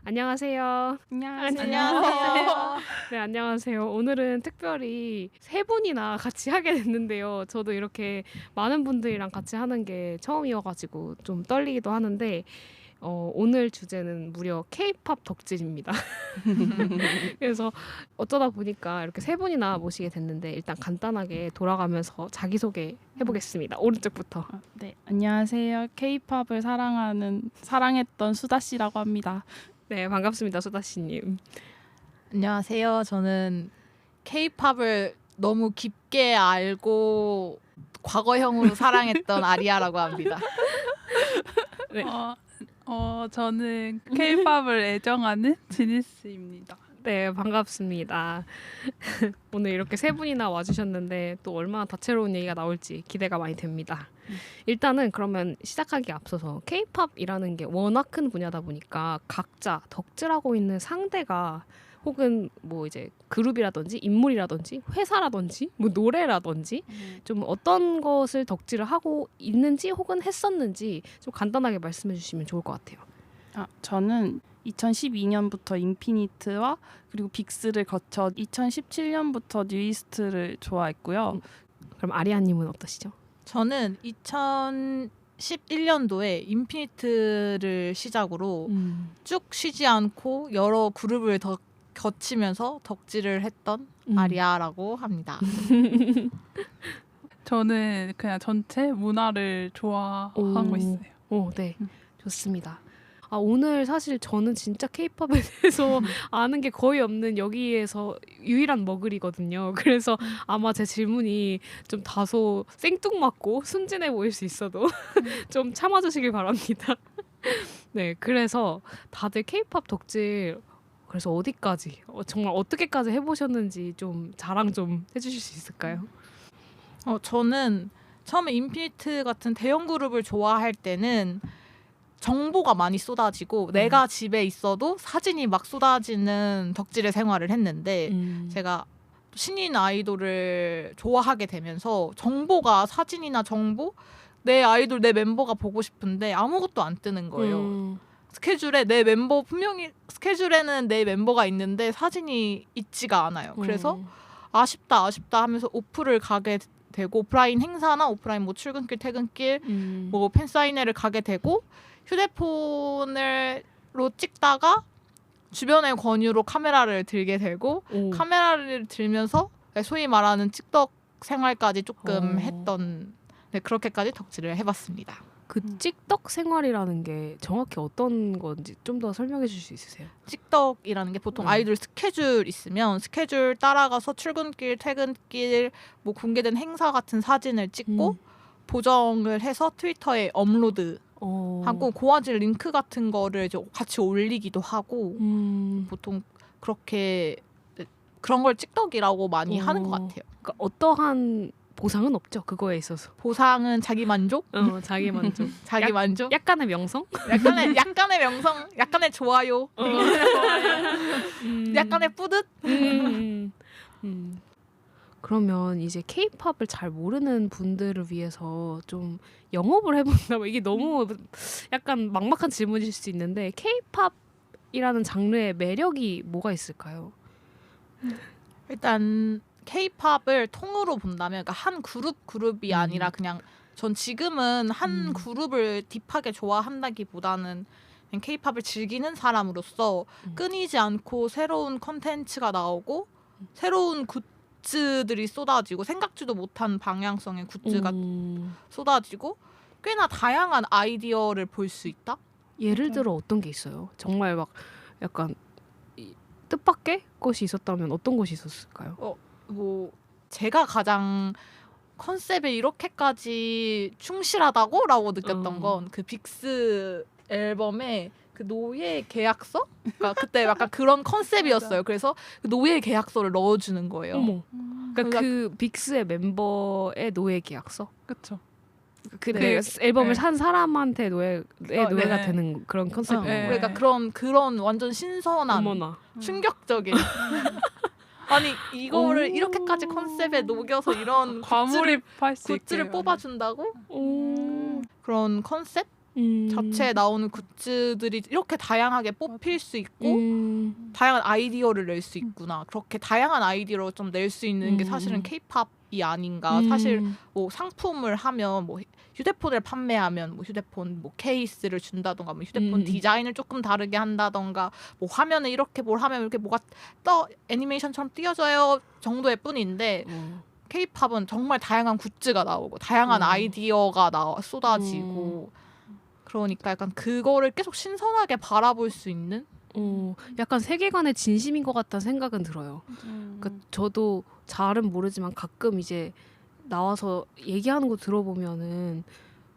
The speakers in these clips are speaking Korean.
안녕하세요. 안녕하세요. 네, 안녕하세요. 오늘은 특별히 세 분이나 같이 하게 됐는데요. 저도 이렇게 많은 분들이랑 같이 하는 게 처음이어가지고 좀 떨리기도 하는데 오늘 주제는 무려 K-팝 덕질입니다. 그래서 어쩌다 보니까 이렇게 세 분이나 모시게 됐는데 일단 간단하게 돌아가면서 자기소개 해보겠습니다. 오른쪽부터. 네, 안녕하세요. K-팝을 사랑했던 수다 씨라고 합니다. 네, 반갑습니다. 수다씨님. 안녕하세요. 저는 K-팝을 너무 깊게 알고 과거형으로 사랑했던 아리아라고 합니다. 네. 저는 K-팝을 애정하는 지니스입니다. 네, 반갑습니다. 오늘 이렇게 세 분이나 와주셨는데 또 얼마나 다채로운 얘기가 나올지 기대가 많이 됩니다. 일단은 그러면 시작하기에 앞서서 K-팝이라는 게 워낙 큰 분야다 보니까 각자 덕질하고 있는 상대가 혹은 뭐 이제 그룹이라든지 인물이라든지 회사라든지 뭐 노래라든지 좀 어떤 것을 덕질을 하고 있는지 혹은 했었는지 좀 간단하게 말씀해 주시면 좋을 것 같아요. 저는 2012년부터 인피니트와 그리고 빅스를 거쳐 2017년부터 뉴이스트를 좋아했고요. 그럼 아리아님은 어떠시죠? 저는 2011년도에 인피니트를 시작으로 쭉 쉬지 않고 여러 그룹을 더 거치면서 덕질을 했던 아리아라고 합니다. 저는 그냥 전체 문화를 좋아하고 있어요. 네. 좋습니다. 오늘 사실 저는 진짜 K-팝에 대해서 아는 게 거의 없는 여기에서 유일한 머글이거든요. 그래서 아마 제 질문이 좀 다소 생뚱맞고 순진해 보일 수 있어도 좀 참아주시길 바랍니다. 네, 그래서 다들 K-팝 덕질 그래서 어디까지 정말 어떻게까지 해보셨는지 좀 자랑 좀 해주실 수 있을까요? 저는 처음에 인피니트 같은 대형 그룹을 좋아할 때는 정보가 많이 쏟아지고 내가 집에 있어도 사진이 막 쏟아지는 덕질의 생활을 했는데 제가 신인 아이돌을 좋아하게 되면서 정보가 사진이나 정보 내 아이돌 내 멤버가 보고 싶은데 아무것도 안 뜨는 거예요. 스케줄에 내 멤버 분명히 스케줄에는 내 멤버가 있는데 사진이 있지가 않아요. 그래서 아쉽다 하면서 오프를 가게 되고 오프라인 행사나 오프라인 뭐 출근길 퇴근길 뭐 팬사인회를 가게 되고 휴대폰으로 찍다가 주변의 권유로 카메라를 들게 되고 카메라를 들면서 소위 말하는 찍덕 생활까지 조금 했던 그렇게까지 덕질을 해봤습니다. 그 찍덕 생활이라는 게 정확히 어떤 건지 좀 더 설명해 주실 수 있으세요? 찍덕이라는 게 보통 아이돌 스케줄 있으면 스케줄 따라가서 출근길 퇴근길 뭐 공개된 행사 같은 사진을 찍고 보정을 해서 트위터에 업로드 하고 고화질 링크 같은 거를 이제 같이 올리기도 하고 보통 그렇게 그런 걸 찍덕이라고 많이 하는 것 같아요. 그러니까 어떠한 보상은 없죠. 그거에 있어서. 보상은 자기 만족? 자기 만족. 자기 만족? 약간의 명성? 약간의 명성? 약간의 좋아요? 약간의 뿌듯? 그러면 이제 K-팝을 잘 모르는 분들을 위해서 좀 영업을 해본다면 이게 너무 약간 막막한 질문일 수 있는데 K-팝이라는 장르의 매력이 뭐가 있을까요? 일단 K-팝을 통으로 본다면 그러니까 한 그룹이 아니라 그냥 전 지금은 한 그룹을 딥하게 좋아한다기보다는 그냥 K-팝을 즐기는 사람으로서 끊이지 않고 새로운 컨텐츠가 나오고 새로운 굿즈들이 쏟아지고 생각지도 못한 방향성의 굿즈가 쏟아지고 꽤나 다양한 아이디어를 볼 수 있다? 예를 들어 어떤 게 있어요? 정말 막 약간 뜻밖의 것이 있었다면 어떤 것이 있었을까요? 뭐 제가 가장 컨셉에 이렇게까지 충실하다고라고 느꼈던 건 그 빅스 앨범에 그 노예 계약서? 그러니까 그때 약간 그런 컨셉이었어요. 그래서 그 노예 계약서를 넣어주는 거예요. 어머. 그러니까 그 빅스의 멤버의 노예 계약서? 그렇죠. 그 앨범을 산 사람한테 노예가 되는 그런 컨셉이에요. 그러니까 그런 완전 신선한 어머나. 충격적인 아니 이거를 이렇게까지 컨셉에 녹여서 이런 과몰입할 수 있게 굿즈를 뽑아준다고? 그런 컨셉? 자체에 나오는 굿즈들이 이렇게 다양하게 뽑힐 수 있고 다양한 아이디어를 낼 수 있구나. 그렇게 다양한 아이디어를 좀 낼 수 있는 게 사실은 케이팝이 아닌가. 사실 뭐 상품을 하면 뭐 휴대폰을 판매하면 뭐 휴대폰 뭐 케이스를 준다던가 뭐 휴대폰 디자인을 조금 다르게 한다던가 뭐 화면에 이렇게 뭘 하면 이렇게 뭐가 애니메이션처럼 띄어져요 정도의 뿐인데 케이팝은 정말 다양한 굿즈가 나오고 다양한 아이디어가 쏟아지고 그러니까 약간 그거를 계속 신선하게 바라볼 수 있는 약간 세계관의 진심인 것 같다는 생각은 들어요. 그러니까 저도 잘은 모르지만 가끔 이제 나와서 얘기하는 거 들어보면은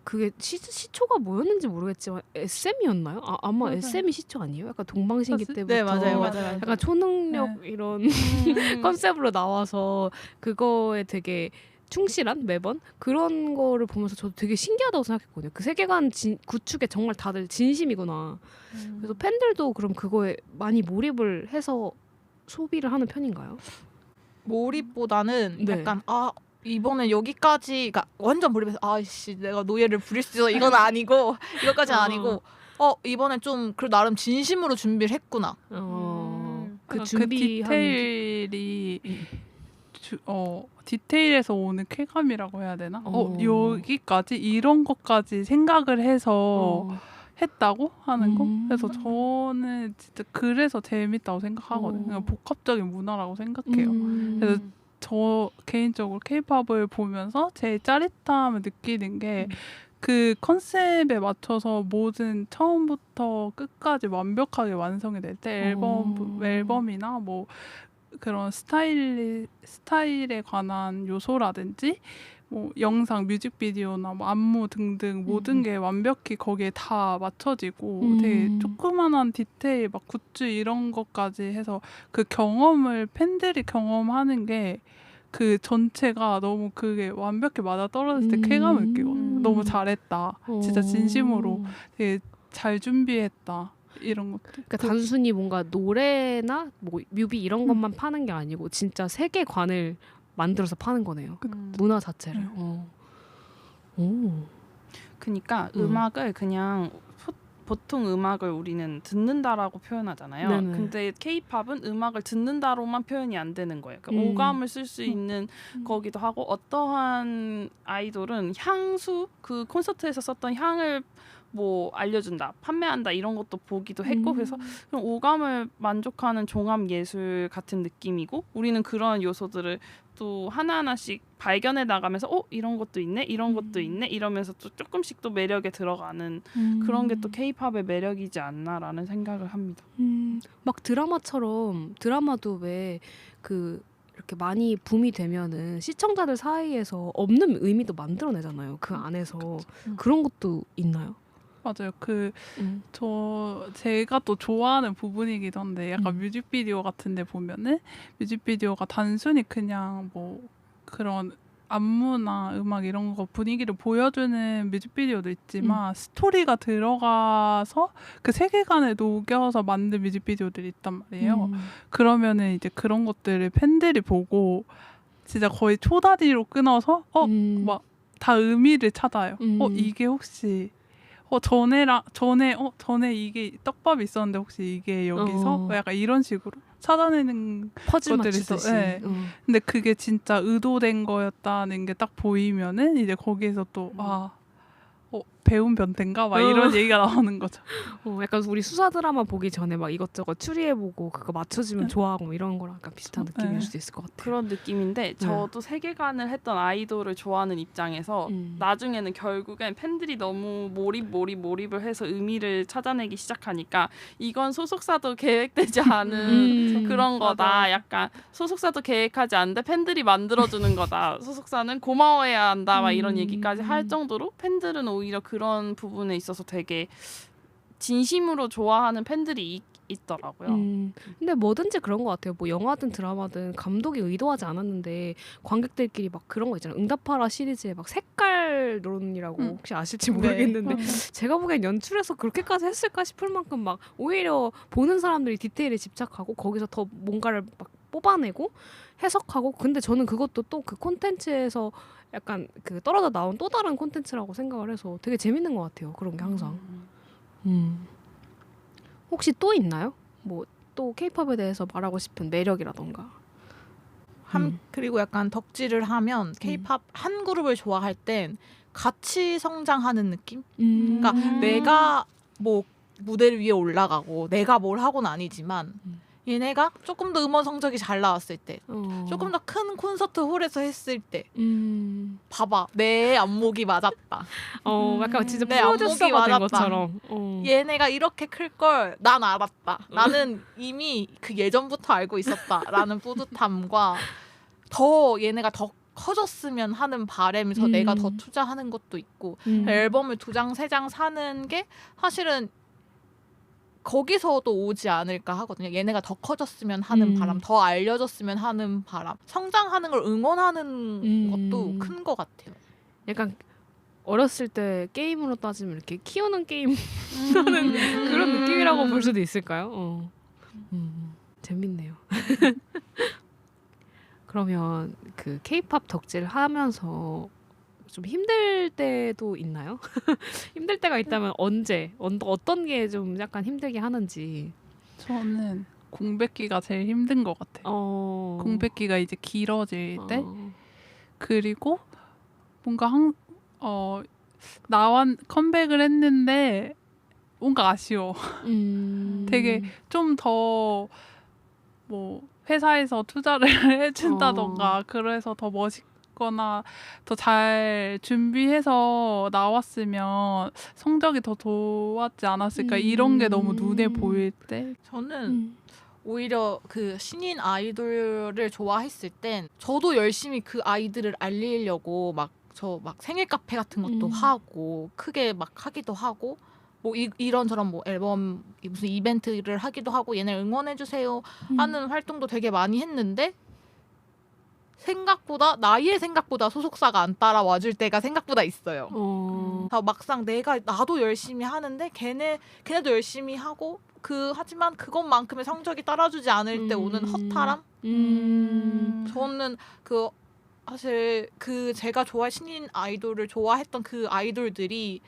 그게 시초가 뭐였는지 모르겠지만 SM이었나요? 아마 맞아요. SM이 시초 아니에요? 약간 동방신기 때부터 네 맞아요. 약간 초능력 이런 컨셉으로 나와서 그거에 되게 충실한 매번 그런 거를 보면서 저도 되게 신기하다고 생각했거든요. 그 세계관 구축에 정말 다들 진심이구나. 그래서 팬들도 그럼 그거에 많이 몰입을 해서 소비를 하는 편인가요? 몰입보다는 네. 약간 이번엔 여기까지 그러니까 완전 몰입해서 아이씨 내가 노예를 부릴 수 있어 이건 아니고 이것까지는 아니고 이번엔 좀 그 나름 진심으로 준비를 했구나. 그 그 준비한 디테일이 디테일에서 오는 쾌감이라고 해야 되나? 여기까지 이런 것까지 생각을 해서 했다고 하는 거? 그래서 저는 진짜 그래서 재밌다고 생각하거든요. 그냥 복합적인 문화라고 생각해요. 그래서 저 개인적으로 케이팝을 보면서 제일 짜릿함을 느끼는 게 그 컨셉에 맞춰서 모든 처음부터 끝까지 완벽하게 완성이 될 때 앨범이나 뭐 그런 스타일에 관한 요소라든지 뭐 영상, 뮤직비디오나 뭐 안무 등등 모든 게 완벽히 거기에 다 맞춰지고 되게 조그만한 디테일 막 굿즈 이런 것까지 해서 그 경험을 팬들이 경험하는 게 그 전체가 너무 그게 완벽히 맞아 떨어졌을 때 쾌감을 느끼거든요. 너무 잘했다. 진짜 진심으로 되게 잘 준비했다. 이런 것들. 그러니까 단순히 뭔가 노래나 뭐 뮤비 이런 것만 파는 게 아니고 진짜 세계관을 만들어서 파는 거네요. 문화 자체를. 그러니까 음악을 그냥 보통 음악을 우리는 듣는다라고 표현하잖아요. 네네. 근데 K-팝은 음악을 듣는다로만 표현이 안 되는 거예요. 그러니까 오감을 쓸 수 있는 거기도 하고 어떠한 아이돌은 향수 그 콘서트에서 썼던 향을 뭐 알려준다, 판매한다 이런 것도 보기도 했고 그래서 그냥 오감을 만족하는 종합 예술 같은 느낌이고 우리는 그런 요소들을 또 하나하나씩 발견해 나가면서 이런 것도 있네, 이런 것도 있네 이러면서 또 조금씩 또 매력에 들어가는 그런 게 또 K-팝의 매력이지 않나라는 생각을 합니다. 막 드라마처럼 드라마도 왜 그 이렇게 많이 붐이 되면은 시청자들 사이에서 없는 의미도 만들어내잖아요. 그 안에서 그런 것도 있나요? 맞아요. 제가 또 좋아하는 부분이기도 한데 약간 뮤직비디오 같은데 보면은 뮤직비디오가 단순히 그냥 뭐 그런 안무나 음악 이런 거 분위기를 보여주는 뮤직비디오도 있지만 스토리가 들어가서 그 세계관에 녹여서 만든 뮤직비디오들이 있단 말이에요. 그러면은 이제 그런 것들을 팬들이 보고 진짜 거의 초다리로 끊어서 막 다 의미를 찾아요. 이게 혹시 전에 이게 떡밥이 있었는데 혹시 이게 여기서 약간 이런 식으로 찾아내는 퍼즐 것들이 맞추듯이. 있어. 네. 근데 그게 진짜 의도된 거였다는 게 딱 보이면은 이제 거기에서 또 배운 변태인가 막 이런 얘기가 나오는 거죠. 약간 우리 수사 드라마 보기 전에 막 이것저것 추리해보고 그거 맞춰지면 좋아하고 뭐 이런 거랑 약간 비슷한 느낌일 수도 있을 것 같아요. 그런 느낌인데 저도 세계관을 했던 아이돌을 좋아하는 입장에서 나중에는 결국엔 팬들이 너무 몰입을 해서 의미를 찾아내기 시작하니까 이건 소속사도 계획되지 않은 그런 거다. 맞아. 약간 소속사도 계획하지 않는데 팬들이 만들어주는 거다. 소속사는 고마워해야 한다. 막 이런 얘기까지 할 정도로 팬들은 오히려 그런 부분에 있어서 되게 진심으로 좋아하는 팬들이 있더라고요. 근데 뭐든지 그런 것 같아요. 뭐 영화든 드라마든 감독이 의도하지 않았는데 관객들끼리 막 그런 거 있잖아요. 응답하라 시리즈에 막 색깔론이라고 혹시 아실지 모르겠는데 제가 보기엔 연출해서 그렇게까지 했을까 싶을 만큼 막 오히려 보는 사람들이 디테일에 집착하고 거기서 더 뭔가를 막 뽑아내고 해석하고 근데 저는 그것도 또 그 콘텐츠에서 약간 그 떨어져 나온 또 다른 콘텐츠라고 생각을 해서 되게 재밌는 것 같아요. 그런 게 항상. 혹시 또 있나요? 뭐 또 케이팝에 대해서 말하고 싶은 매력이라던가. 그리고 약간 덕질을 하면 케이팝 한 그룹을 좋아할 땐 같이 성장하는 느낌? 그러니까 내가 뭐 무대를 위에 올라가고 내가 뭘 하고는 아니지만 얘네가 조금 더 음원 성적이 잘 나왔을 때 조금 더 큰 콘서트 홀에서 했을 때 봐봐 내 안목이 맞았다. 약간 진짜 내 프로듀서가 안목이 된 맞았다. 것처럼. 얘네가 이렇게 클 걸 난 알았다. 나는 이미 그 예전부터 알고 있었다라는 뿌듯함과 더 얘네가 더 커졌으면 하는 바람에서 내가 더 투자하는 것도 있고 앨범을 2장 3장 사는 게 사실은 거기서도 오지 않을까 하거든요. 얘네가 더 커졌으면 하는 바람, 더 알려졌으면 하는 바람, 성장하는 걸 응원하는 것도 큰 것 같아요. 약간 어렸을 때 게임으로 따지면 이렇게 키우는 게임 하는 그런 느낌이라고 볼 수도 있을까요? 재밌네요. 그러면 그 케이팝 덕질 하면서 좀 힘들 때도 있나요? 힘들 때가 있다면 언제? 어떤 게 좀 약간 힘들게 하는지. 저는 공백기가 제일 힘든 것 같아요. 공백기가 이제 길어질 때 그리고 뭔가 컴백을 했는데 뭔가 아쉬워. 되게 좀 더 뭐 회사에서 투자를 해준다던가 그래서 더 멋있거나 더 잘 준비해서 나왔으면 성적이 더 좋았지 않았을까 이런 게 너무 눈에 보일 때 저는 오히려 그 신인 아이돌을 좋아했을 땐 저도 열심히 그 아이들을 알리려고 막 생일 카페 같은 것도 하고 크게 막 하기도 하고 뭐 이런저런 뭐 앨범 무슨 이벤트를 하기도 하고 얘네 응원해주세요 하는 활동도 되게 많이 했는데 나의 생각보다 소속사가 안 따라와줄 때가 생각보다 있어요. 막상 나도 열심히 하는데 걔네도 열심히 하고 하지만 그것만큼의 성적이 따라주지 않을 때 오는 허탈함? 저는 사실 제가 신인 아이돌을 좋아했던 그 아이돌들이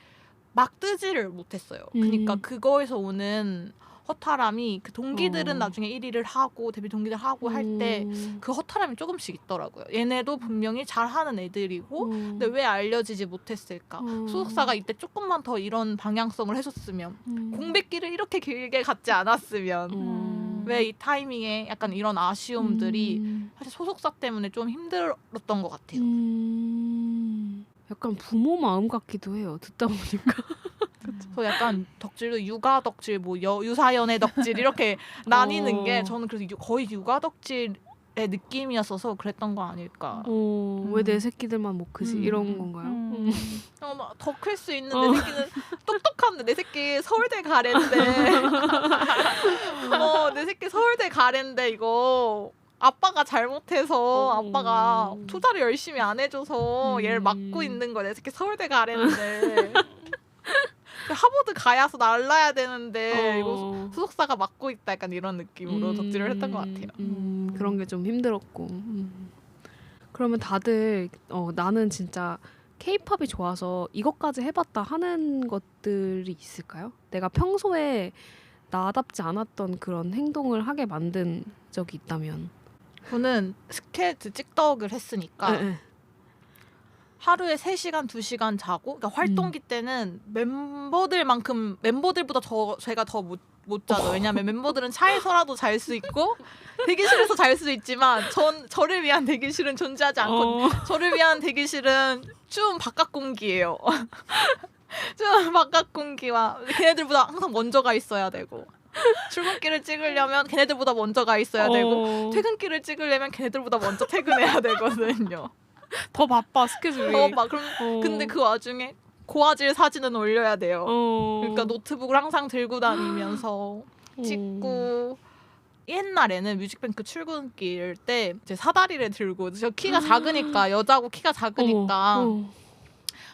막 뜨지를 못했어요. 그러니까 그거에서 오는 허탈함이 그 동기들은 나중에 1위를 하고 데뷔 동기들 하고 할 때 그 허탈함이 조금씩 있더라고요. 얘네도 분명히 잘하는 애들이고 근데 왜 알려지지 못했을까? 소속사가 이때 조금만 더 이런 방향성을 해줬으면 공백기를 이렇게 길게 갖지 않았으면 왜 이 타이밍에 약간 이런 아쉬움들이 사실 소속사 때문에 좀 힘들었던 것 같아요. 약간 부모 마음 같기도 해요. 듣다 보니까. 그래서 약간 덕질도 육아 덕질, 뭐 유사연애 덕질 이렇게 나뉘는 게 저는 그래서 거의 육아 덕질의 느낌이었어서 그랬던 거 아닐까. 왜 내 새끼들만 못 크지 이런 건가요? 더 클 수 있는 내 새끼는 똑똑한데 내 새끼 서울대 가랜데 내 새끼 서울대 가랜데 이거 아빠가 잘못해서 아빠가 투자를 열심히 안 해줘서 얘를 막고 있는 거야. 내 새끼 서울대 가랬는데 하버드 가야서 날라야 되는데 이거 소속사가 막고 있다. 약간 이런 느낌으로 덕질을 했던 것 같아요. 그런 게 좀 힘들었고. 그러면 다들 나는 진짜 케이팝이 좋아서 이것까지 해봤다 하는 것들이 있을까요? 내가 평소에 나답지 않았던 그런 행동을 하게 만든 적이 있다면. 저는 스케이트 찍덕을 했으니까 네. 하루에 3시간, 2시간 자고 그러니까 활동기 때는 멤버들보다 제가 더 못 자죠. 왜냐하면 멤버들은 차에서라도 잘 수 있고 대기실에서 잘 수 있지만 저를 위한 대기실은 존재하지 않고 저를 위한 대기실은 좀 바깥 공기예요. 좀 바깥 공기와 걔네들보다 항상 먼저 가 있어야 되고 출근길을 찍으려면 걔네들보다 먼저 가 있어야 되고 퇴근길을 찍으려면 걔네들보다 먼저 퇴근해야 되거든요. 더 바빠 스케줄이. 근데 그 와중에 고화질 사진은 올려야 돼요. 그러니까 노트북을 항상 들고 다니면서 찍고 옛날에는 뮤직뱅크 출근길 때 이제 사다리를 들고 저 키가 작으니까 여자고 키가 작으니까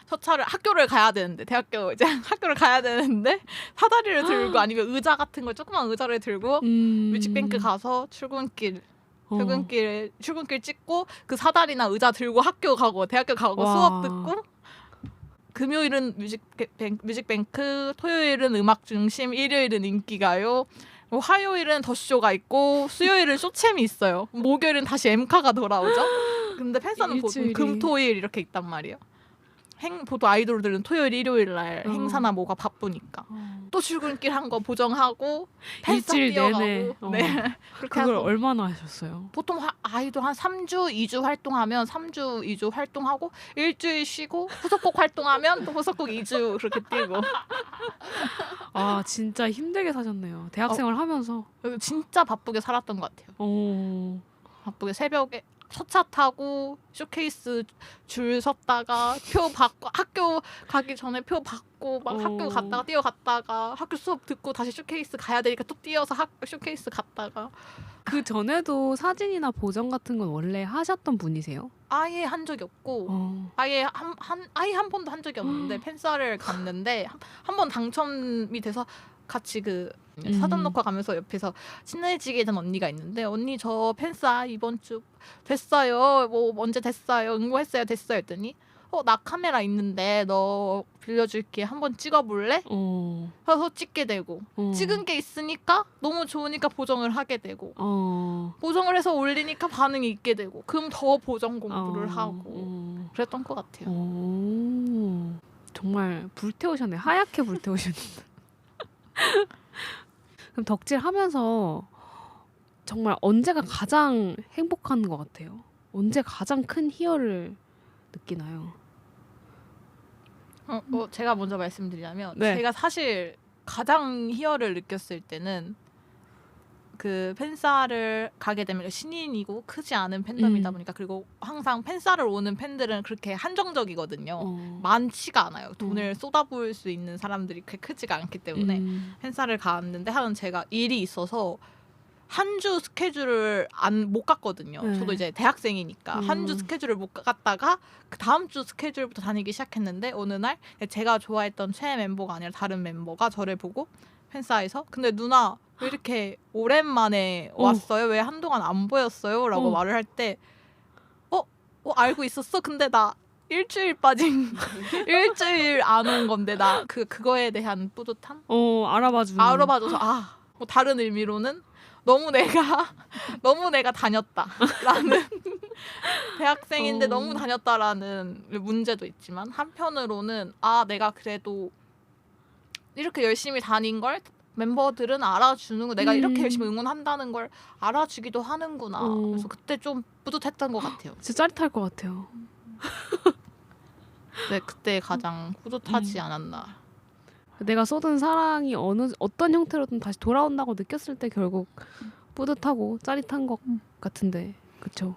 첫 차를 학교를 가야 되는데 대학교 이제 학교를 가야 되는데 사다리를 들고 아니면 의자 같은 걸 조그만 의자를 들고 뮤직뱅크 가서 출근길 출근길 찍고 그 사다리나 의자 들고 학교 가고 대학교 가고 와. 수업 듣고 금요일은 뮤직뱅크, 토요일은 음악 중심, 일요일은 인기가요. 화요일은 더쇼가 있고 수요일은 쇼챔이 있어요. 목요일은 다시 엠카가 돌아오죠. 근데 팬사는 보통 일주일이. 금토일 이렇게 있단 말이에요. 보통 아이돌들은 토요일, 일요일 날 어. 행사나 뭐가 바쁘니까 또 출근길 한 거 보정하고 팬사 일주일 뛰어가고 내내. 네. 그렇게 그걸 해서 얼마나 하셨어요? 보통 아이돌 한 3주, 2주 활동하면 3주, 2주 활동하고 일주일 쉬고 후속곡 활동하면 또 후속곡 2주 그렇게 뛰고 아 진짜 힘들게 사셨네요. 대학생활 하면서. 진짜 바쁘게 살았던 것 같아요. 바쁘게 새벽에 첫차 타고 쇼케이스 줄 섰다가 표 받고 학교 가기 전에 표 받고 막 학교 갔다가 뛰어갔다가 학교 수업 듣고 다시 쇼케이스 가야 되니까 또 뛰어서 학교 쇼케이스 갔다가 그 전에도 사진이나 보정 같은 건 원래 하셨던 분이세요? 아예 한 적이 없고 아예 한 번도 한 적이 없는데 팬사를 갔는데 한 번 당첨이 돼서 같이 그 사전 녹화 가면서 옆에서 친해지게 된 언니가 있는데 언니 저 팬사 이번 주 됐어요. 뭐 언제 됐어요. 응모했어요. 됐어요. 했더니 나 카메라 있는데 너 빌려줄게. 한번 찍어볼래? 그래서 찍게 되고 찍은 게 있으니까 너무 좋으니까 보정을 하게 되고 보정을 해서 올리니까 반응이 있게 되고 그럼 더 보정 공부를 하고 그랬던 것 같아요. 정말 불태우셨네. 하얗게 불태우셨는데. 그럼 덕질 하면서 정말 언제가 가장 행복한 것 같아요? 언제 가장 큰 희열을 느끼나요? 제가 먼저 말씀드리자면 네. 제가 사실 가장 희열을 느꼈을 때는 그 팬사를 가게 되면 신인이고 크지 않은 팬덤이다 보니까 그리고 항상 팬사를 오는 팬들은 그렇게 한정적이거든요. 많지가 않아요. 돈을 쏟아부을 수 있는 사람들이 그렇게 크지가 않기 때문에 팬사를 갔는데 하는 제가 일이 있어서 한 주 스케줄을 못 갔거든요. 네. 저도 이제 대학생이니까 한 주 스케줄을 못 갔다가 그 다음 주 스케줄부터 다니기 시작했는데 어느 날 제가 좋아했던 최애 멤버가 아니라 다른 멤버가 저를 보고 팬사에서 근데 누나 왜 이렇게 오랜만에 왔어요? 왜 한동안 안 보였어요? 라고 말을 할 때 알고 있었어? 근데 나 일주일 빠진 일주일 안 온 건데 나 그거에 대한 뿌듯함? 알아봐줘서 뭐 다른 의미로는 너무 내가 다녔다라는 대학생인데 너무 다녔다라는 문제도 있지만 한편으로는 내가 그래도 이렇게 열심히 다닌 걸 멤버들은 알아주는 거 내가 이렇게 열심히 응원한다는 걸 알아주기도 하는구나. 그래서 그때 좀 뿌듯했던 것 같아요. 진짜 짜릿할 것 같아요. 네, 그때 가장 뿌듯하지 않았나. 내가 쏟은 사랑이 어떤 형태로든 다시 돌아온다고 느꼈을 때 결국 뿌듯하고 짜릿한 것 같은데 그쵸?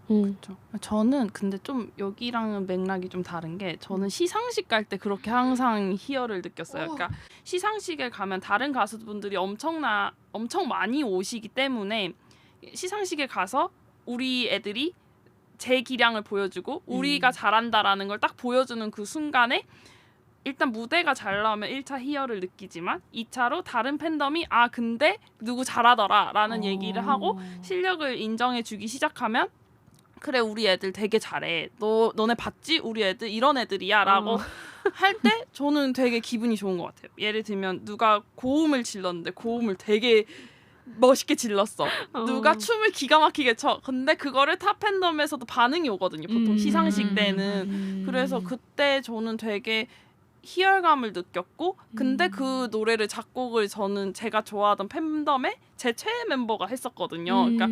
그렇죠. 저는 근데 좀 여기랑은 맥락이 좀 다른 게 저는 시상식 갈 때 그렇게 항상 희열을 느꼈어요. 그러니까 시상식에 가면 다른 가수분들이 엄청 많이 오시기 때문에 시상식에 가서 우리 애들이 제 기량을 보여주고 우리가 잘한다라는 걸 딱 보여주는 그 순간에 일단 무대가 잘 나오면 1차 희열을 느끼지만 2차로 다른 팬덤이 근데 누구 잘하더라 라는 얘기를 하고 실력을 인정해 주기 시작하면 그래 우리 애들 되게 잘해 너네 봤지? 우리 애들 이런 애들이야 라고 할 때 저는 되게 기분이 좋은 것 같아요. 예를 들면 누가 고음을 질렀는데 고음을 되게 멋있게 질렀어. 누가 춤을 기가 막히게 춰. 근데 그거를 타 팬덤에서도 반응이 오거든요. 보통 시상식 때는. 그래서 그때 저는 되게 희열감을 느꼈고 근데 그 노래를 작곡을 저는 제가 좋아하던 팬덤의 제 최애 멤버가 했었거든요. 그러니까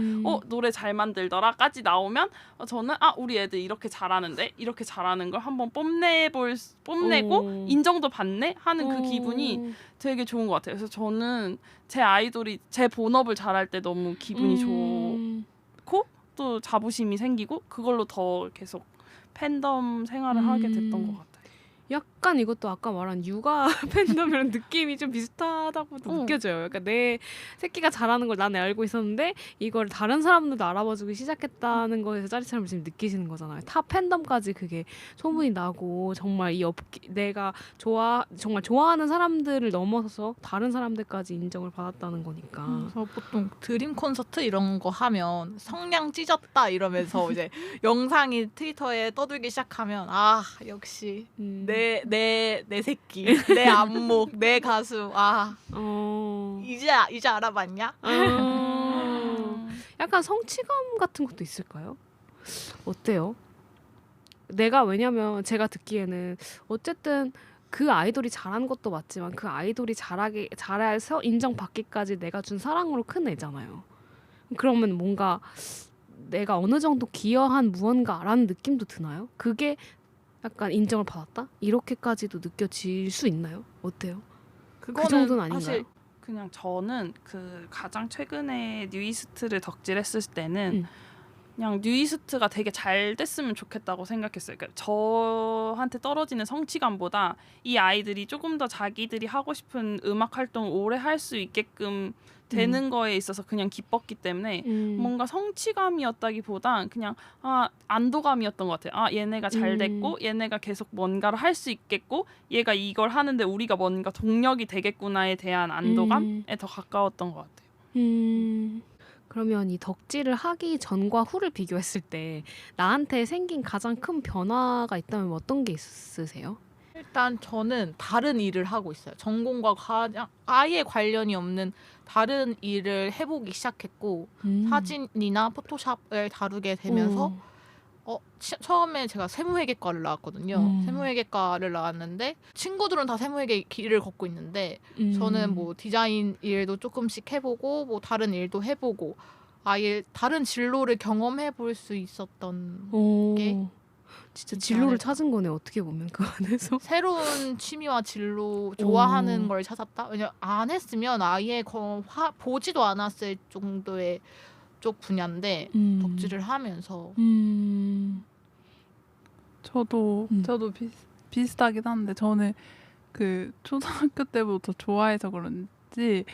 노래 잘 만들더라까지 나오면 저는 우리 애들 이렇게 잘하는데 이렇게 잘하는 걸 한번 뽐내고 인정도 받네 하는 그 기분이 되게 좋은 것 같아요. 그래서 저는 제 아이돌이 제 본업을 잘할 때 너무 기분이 좋고 또 자부심이 생기고 그걸로 더 계속 팬덤 생활을 하게 됐던 것 같아요. 약간 이것도 아까 말한 육아 팬덤이랑 느낌이 좀 비슷하다고도 느껴져요. 그러니까 내 새끼가 잘하는 걸 나는 알고 있었는데 이걸 다른 사람들도 알아봐주기 시작했다는 거에서 짜릿함을 지금 느끼시는 거잖아요. 타 팬덤까지 그게 소문이 나고 정말 이 내가 정말 좋아하는 사람들을 넘어서서 다른 사람들까지 인정을 받았다는 거니까. 그래서 보통 드림 콘서트 이런 거 하면 성량 찢었다 이러면서 이제 영상이 트위터에 떠들기 시작하면 아 역시 내 새끼 내 안목 내 가수 이제 알아봤냐? 약간 성취감 같은 것도 있을까요? 어때요? 왜냐면 제가 듣기에는 어쨌든 그 아이돌이 잘한 것도 맞지만 그 아이돌이 잘해서 인정받기까지 내가 준 사랑으로 큰 애잖아요. 그러면 뭔가 내가 어느 정도 기여한 무언가라는 느낌도 드나요? 그게 약간 인정을 받았다? 이렇게까지도 느껴질 수 있나요? 어때요? 그 정도는 아닌가요? 사실 그냥 저는 그 가장 최근에 뉴이스트를 덕질했을 때는 그냥 뉴이스트가 되게 잘 됐으면 좋겠다고 생각했어요. 그러니까 저한테 떨어지는 성취감보다 이 아이들이 조금 더 자기들이 하고 싶은 음악 활동을 오래 할 수 있게끔 되는 거에 있어서 그냥 기뻤기 때문에 뭔가 성취감이었다기보단 그냥 안도감이었던 것 같아요. 얘네가 잘 됐고 얘네가 계속 뭔가를 할 수 있겠고 얘가 이걸 하는데 우리가 뭔가 동력이 되겠구나에 대한 안도감에 더 가까웠던 것 같아요. 그러면 이 덕질을 하기 전과 후를 비교했을 때 나한테 생긴 가장 큰 변화가 있다면 어떤 게 있으세요? 일단 저는 다른 일을 하고 있어요. 전공과 아예 관련이 없는 다른 일을 해보기 시작했고 사진이나 포토샵을 다루게 되면서 처음에 제가 세무회계과를 나왔거든요. 세무회계과를 나왔는데 친구들은 다 세무회계 길을 걷고 있는데 저는 뭐 디자인 일도 조금씩 해보고 뭐 다른 일도 해보고 아예 다른 진로를 경험해 볼 수 있었던 게 진짜 진로를 찾은 거네. 어떻게 보면 그 안에서 새로운 취미와 진로 좋아하는 걸 찾았다. 왜냐면 안 했으면 아예 보지도 않았을 정도의 쪽 분야인데 덕질을 하면서 저도 비슷하긴 한데 저는 그 초등학교 때부터 좋아해서 그런지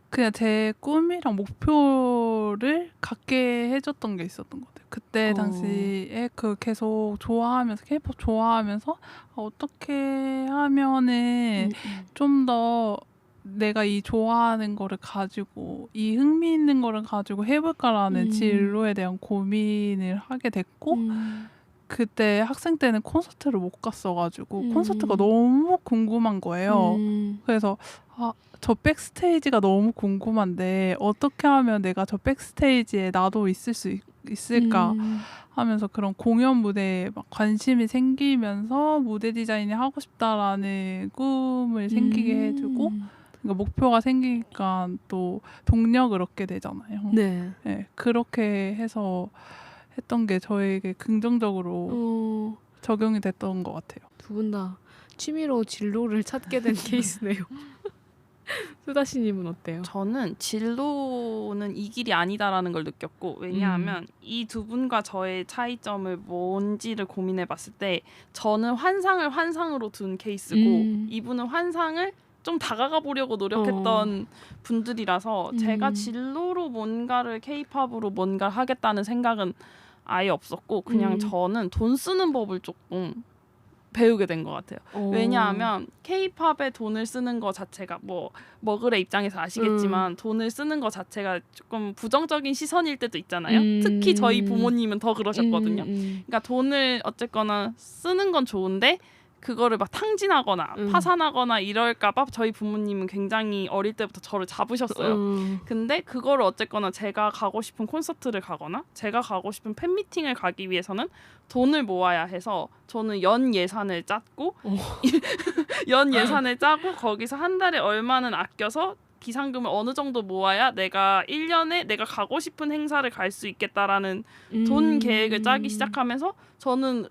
그냥 제 꿈이랑 목표를 갖게 해줬던 게 있었던 것 같아요. 그때 당시에 그 계속 좋아하면서 K-pop 좋아하면서 어떻게 하면은 좀 더 내가 이 좋아하는 거를 가지고 이 흥미있는 거를 가지고 해볼까라는 진로에 대한 고민을 하게 됐고 그때 학생 때는 콘서트를 못 갔어가지고 콘서트가 너무 궁금한 거예요. 그래서 저 백스테이지가 너무 궁금한데 어떻게 하면 내가 저 백스테이지에 나도 있을 수 있을까 하면서 그런 공연 무대에 막 관심이 생기면서 무대 디자인이 하고 싶다라는 꿈을 생기게 해주고 그러니까 목표가 생기니까 또 동력을 얻게 되잖아요. 네. 네, 그렇게 해서 했던 게 저에게 긍정적으로 적용이 됐던 것 같아요. 두 분 다 취미로 진로를 찾게 된 케이스네요. 수다씨님은 어때요? 저는 진로는 이 길이 아니다라는 걸 느꼈고 왜냐하면 이 두 분과 저의 차이점을 뭔지를 고민해봤을 때 저는 환상을 환상으로 둔 케이스고 이분은 환상을 좀 다가가 보려고 노력했던 분들이라서 제가 진로로 뭔가를 K-팝으로 뭔가를 하겠다는 생각은 아예 없었고 그냥 저는 돈 쓰는 법을 조금 배우게 된 것 같아요. 왜냐하면 K-팝에 돈을 쓰는 것 자체가 뭐 머글의 입장에서 아시겠지만 돈을 쓰는 것 자체가 조금 부정적인 시선일 때도 있잖아요. 특히 저희 부모님은 더 그러셨거든요. 그러니까 돈을 어쨌거나 쓰는 건 좋은데 그거를 막 탕진하거나 파산하거나 이럴까봐 저희 부모님은 굉장히 어릴 때부터 저를 잡으셨어요. 근데 그거를 어쨌거나 제가 가고 싶은 콘서트를 가거나 제가 가고 싶은 팬미팅을 가기 위해서는 돈을 모아야 해서 저는 연 예산을 짰고 연 예산을 짜고 거기서 한 달에 얼마는 아껴서 기상금을 어느 정도 모아야 내가 1년에 내가 가고 싶은 행사를 갈 수 있겠다라는 돈 계획을 짜기 시작하면서 저는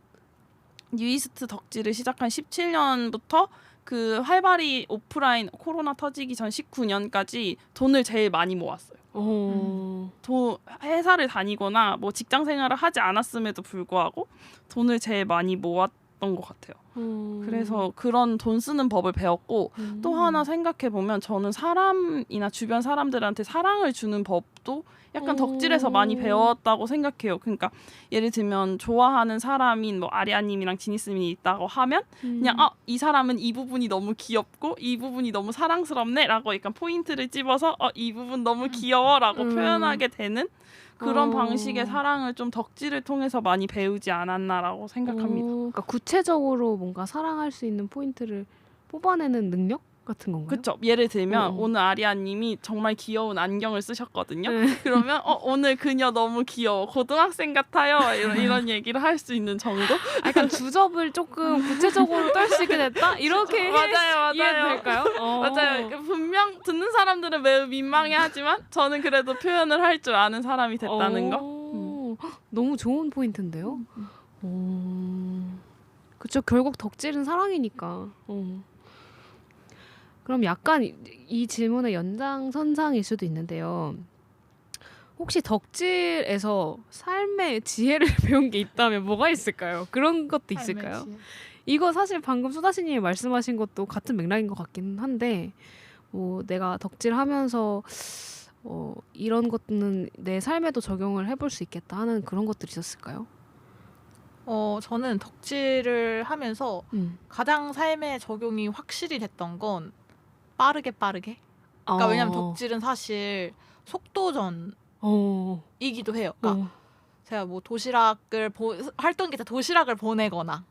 뉴이스트 덕질을 시작한 17년부터 그 활발히 오프라인 코로나 터지기 전 19년까지 돈을 제일 많이 모았어요. 회사를 다니거나 뭐 직장 생활을 하지 않았음에도 불구하고 돈을 제일 많이 모았던 것 같아요. 그래서 그런 돈 쓰는 법을 배웠고 또 하나 생각해 보면 저는 사람이나 주변 사람들한테 사랑을 주는 법도 약간 덕질에서 많이 배웠다고 생각해요. 그러니까 예를 들면 좋아하는 사람인 뭐 아리아님이랑 지니스님이 있다고 하면 그냥 이 사람은 이 부분이 너무 귀엽고 이 부분이 너무 사랑스럽네라고 약간 포인트를 찝어서 이 부분 너무 귀여워라고 표현하게 되는 그런 방식의 사랑을 좀 덕질을 통해서 많이 배우지 않았나라고 생각합니다. 그러니까 구체적으로 뭔가 사랑할 수 있는 포인트를 뽑아내는 능력 같은 건가요? 그렇죠. 예를 들면 오늘 아리아님이 정말 귀여운 안경을 쓰셨거든요. 네. 그러면 오늘 그녀 너무 귀여워. 고등학생 같아요. 이런 얘기를 할 수 있는 정도? 약간 주접을 조금 구체적으로 떨시게 됐다? 이렇게 맞아요. 이해될까요? 맞아요. 분명 듣는 사람들은 매우 민망해하지만 저는 그래도 표현을 할 줄 아는 사람이 됐다는 거. 너무 좋은 포인트인데요. 그렇죠. 결국 덕질은 사랑이니까. 그럼 약간 이 질문의 연장선상일 수도 있는데요. 혹시 덕질에서 삶의 지혜를 배운 게 있다면 뭐가 있을까요? 그런 것도 있을까요? 이거 사실 방금 수다씨님이 말씀하신 것도 같은 맥락인 것 같긴 한데 뭐 내가 덕질하면서 이런 것은 내 삶에도 적용을 해볼 수 있겠다 하는 그런 것들이 있었을까요? 저는 덕질을 하면서 가장 삶에 적용이 확실히 됐던 건 빠르게. 그러니까 왜냐면 덕질은 사실 속도전이기도 해요. 그러니까 제가 뭐 도시락을 활동 기타 도시락을 보내거나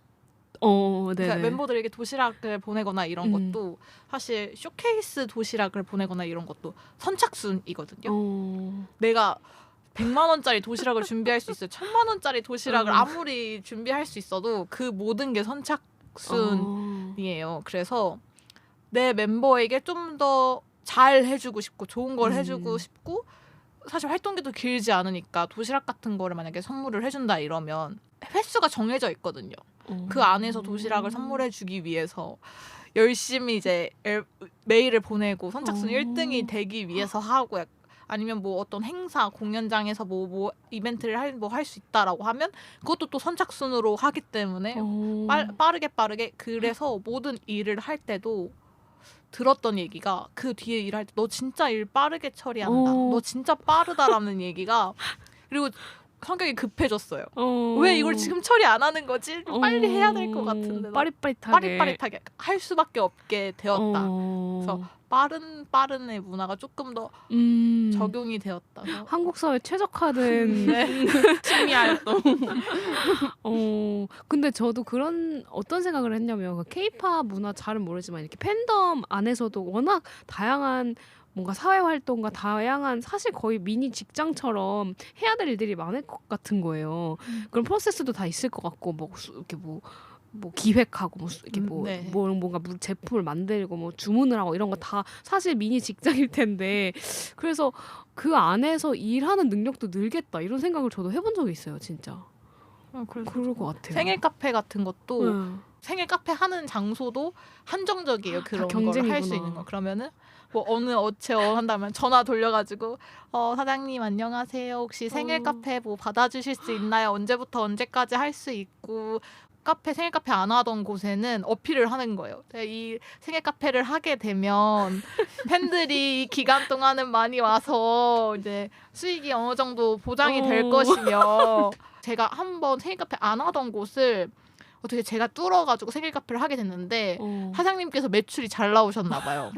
그러니까 멤버들에게 도시락을 보내거나 이런 것도 사실 쇼케이스 도시락을 보내거나 이런 것도 선착순이거든요. 내가 100만 원짜리 도시락을 준비할 수 있어요. 1000만 원짜리 도시락을 아무리 준비할 수 있어도 그 모든 게 선착순이에요. 그래서 내 멤버에게 좀 더 잘 해주고 싶고 좋은 걸 해주고 싶고 사실 활동기도 길지 않으니까 도시락 같은 거를 만약에 선물을 해준다 이러면 횟수가 정해져 있거든요. 그 안에서 도시락을 선물해주기 위해서 열심히 이제 메일을 보내고 선착순 1등이 되기 위해서 하고 아니면 뭐 어떤 행사 공연장에서 뭐 이벤트를 할 수 있다라고 하면 그것도 또 선착순으로 하기 때문에 빠르게 그래서 모든 일을 할 때도 들었던 얘기가 그 뒤에 일할 때 너 진짜 일 빠르게 처리한다. 너 진짜 빠르다라는 얘기가 그리고 성격이 급해졌어요. 왜 이걸 지금 처리 안 하는 거지? 빨리 해야 될 것 같은데 빠릿빠릿하게 할 수밖에 없게 되었다. 그래서 빠른의 문화가 조금 더 적용이 되었다. 한국 사회 최적화된 취미 활동. 근데 저도 그런 어떤 생각을 했냐면 K-팝 문화 잘은 모르지만 이렇게 팬덤 안에서도 워낙 다양한 뭔가 사회 활동과 다양한 사실 거의 미니 직장처럼 해야 될 일들이 많을 것 같은 거예요. 그런 프로세스도 다 있을 것 같고 뭐 이렇게 뭐 기획하고 뭐 이렇게 뭔가 제품을 만들고 뭐 주문을 하고 이런 거 다 사실 미니 직장일 텐데 그래서 그 안에서 일하는 능력도 늘겠다 이런 생각을 저도 해본 적이 있어요, 진짜. 그럴 것 같아요. 생일 카페 같은 것도 생일 카페 하는 장소도 한정적이에요. 그런 걸 할 수 있는 거. 그러면은 뭐 어느 어체어 한다면 전화 돌려가지고 사장님 안녕하세요. 혹시 생일 카페 뭐 받아주실 수 있나요? 언제부터 언제까지 할 수 있고 생일 카페 안 하던 곳에는 어필을 하는 거예요. 이 생일 카페를 하게 되면 팬들이 이 기간 동안은 많이 와서 이제 수익이 어느 정도 보장이 될 것이며 제가 한번 생일 카페 안 하던 곳을 어떻게 제가 뚫어가지고 생일 카페를 하게 됐는데 사장님께서 매출이 잘 나오셨나 봐요.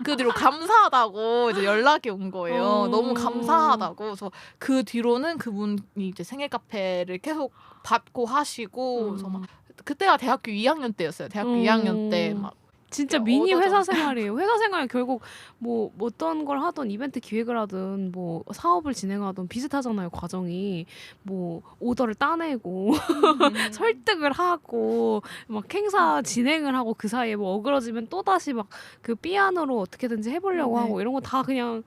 그 뒤로 감사하다고 이제 연락이 온 거예요. 너무 감사하다고. 그래서 그 뒤로는 그분이 이제 생일 카페를 계속 받고 하시고 그래서 막 그때가 대학교 2학년 때였어요. 대학교 2학년 때 막 진짜 미니 회사 생활이에요. 회사 생활은 결국 뭐 어떤 걸 하든 이벤트 기획을 하든 뭐 사업을 진행하든 비슷하잖아요. 과정이 뭐 오더를 따내고 설득을 하고 막 행사 진행을 하고 그 사이에 뭐 어그러지면 또 다시 막 그 삐안으로 어떻게든지 해보려고 하고 이런 거 다 그냥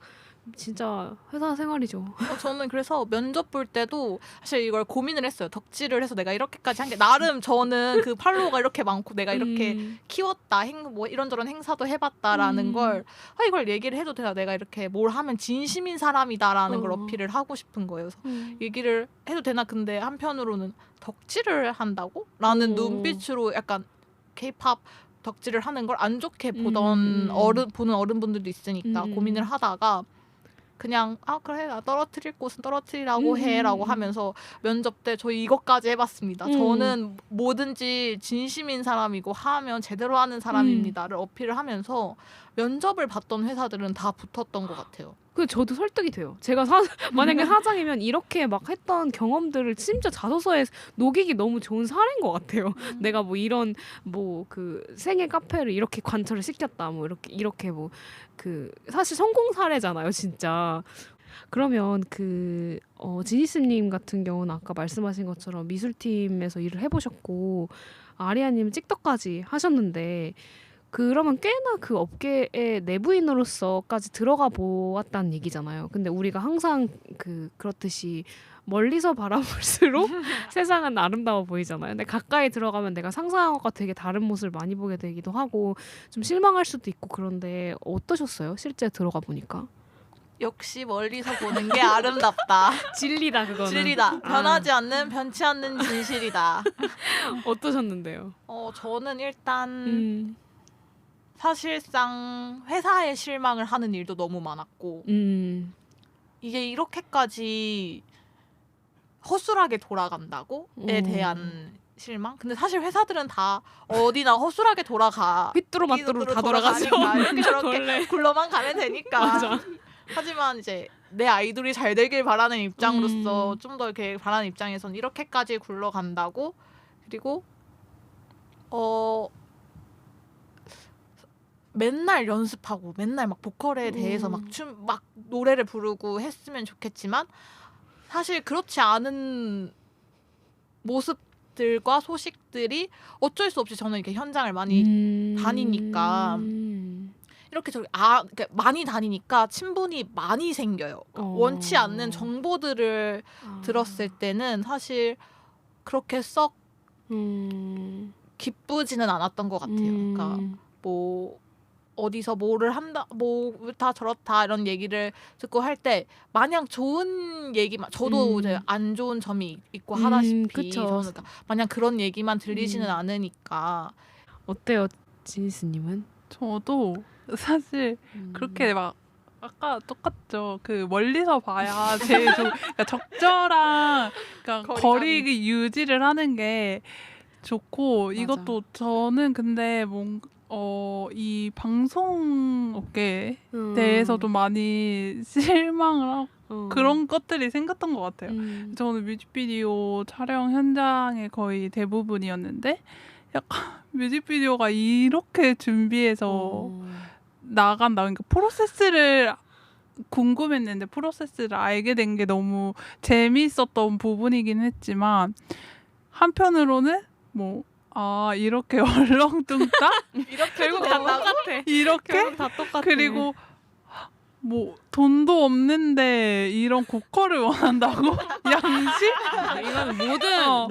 진짜 회사 생활이죠. 저는 그래서 면접 볼 때도 사실 이걸 고민을 했어요. 덕질을 해서 내가 이렇게까지 한 게 나름 저는 그 팔로워가 이렇게 많고 내가 이렇게 키웠다, 뭐 이런저런 행사도 해봤다라는 걸 이걸 얘기를 해도 되나, 내가 이렇게 뭘 하면 진심인 사람이다라는 걸 어필을 하고 싶은 거예요. 그래서 얘기를 해도 되나. 근데 한편으로는 덕질을 한다고? 라는 눈빛으로 약간 케이팝 덕질을 하는 걸 안 좋게 보는 어른분들도 있으니까 고민을 하다가 그냥 그래, 나 떨어뜨릴 곳은 떨어뜨리라고 해라고 하면서 면접 때 저희 이것까지 해봤습니다. 저는 뭐든지 진심인 사람이고 하면 제대로 하는 사람입니다를 어필을 하면서 면접을 봤던 회사들은 다 붙었던 것 같아요. 그 저도 설득이 돼요. 제가 만약에 사장이면 이렇게 막 했던 경험들을 진짜 자소서에 녹이기 너무 좋은 사례인 것 같아요. 내가 뭐 이런 뭐 그 생애 카페를 이렇게 관철을 시켰다, 뭐 이렇게 뭐 그 사실 성공 사례잖아요, 진짜. 그러면 그 지니스님 같은 경우는 아까 말씀하신 것처럼 미술팀에서 일을 해보셨고 아리아님 찍덕까지 하셨는데. 그러면 꽤나 그 업계의 내부인으로서까지 들어가 보았다는 얘기잖아요. 근데 우리가 항상 그렇듯이 멀리서 바라볼수록 세상은 아름다워 보이잖아요. 근데 가까이 들어가면 내가 상상한 것과 되게 다른 모습을 많이 보게 되기도 하고 좀 실망할 수도 있고. 그런데 어떠셨어요? 실제 들어가 보니까. 역시 멀리서 보는 게 아름답다. 진리다 그거는. 진리다. 변하지 않는, 변치 않는 진실이다. 어떠셨는데요? 저는 일단 사실상 회사에 실망을 하는 일도 너무 많았고 이게 이렇게까지 허술하게 돌아간다고에 대한 실망? 근데 사실 회사들은 다 어디나 허술하게 휘뚜루마뚜루 다 돌아가죠. 이렇게 저렇게 굴러만 가면 되니까. 맞아. 하지만 이제 내 아이돌이 잘 되길 바라는 입장으로서 좀 더 이렇게 바라는 입장에선 이렇게까지 굴러간다고. 그리고 맨날 연습하고 맨날 막 보컬에 대해서 막 노래를 부르고 했으면 좋겠지만 사실 그렇지 않은 모습들과 소식들이 어쩔 수 없이 저는 이렇게 현장을 많이 다니니까 이렇게 그러니까 많이 다니니까 친분이 많이 생겨요. 그러니까 원치 않는 정보들을 들었을 때는 사실 그렇게 썩 기쁘지는 않았던 것 같아요. 그러니까 뭐 어디서 뭐를 한다, 뭐다 저렇다 이런 얘기를 듣고 할 때 마냥 좋은 얘기만, 저도 이제 안 좋은 점이 있고 하다시피 그쵸. 저는 그러니까 마냥 그런 얘기만 들리지는 않으니까. 어때요, 지니스님은? 저도 사실 그렇게 막 아까 똑같죠. 그 멀리서 봐야 제일 그러니까 적절한 그러니까 거리 유지를 하는 게 좋고. 맞아. 이것도 저는 근데 이 방송업계에 대해서 좀 많이 실망을 하고 그런 것들이 생겼던 것 같아요. 저는 뮤직비디오 촬영 현장의 거의 대부분이었는데 약간 뮤직비디오가 이렇게 준비해서 나간다. 그러니까 프로세스를 궁금했는데 프로세스를 알게 된 게 너무 재미있었던 부분이긴 했지만 한편으로는 이렇게 얼렁뚱땅? 결국 다 똑같아. 이렇게? 결국 다 똑같아. 그리고 돈도 없는데 이런 고퀄을 원한다고? 양식? 이건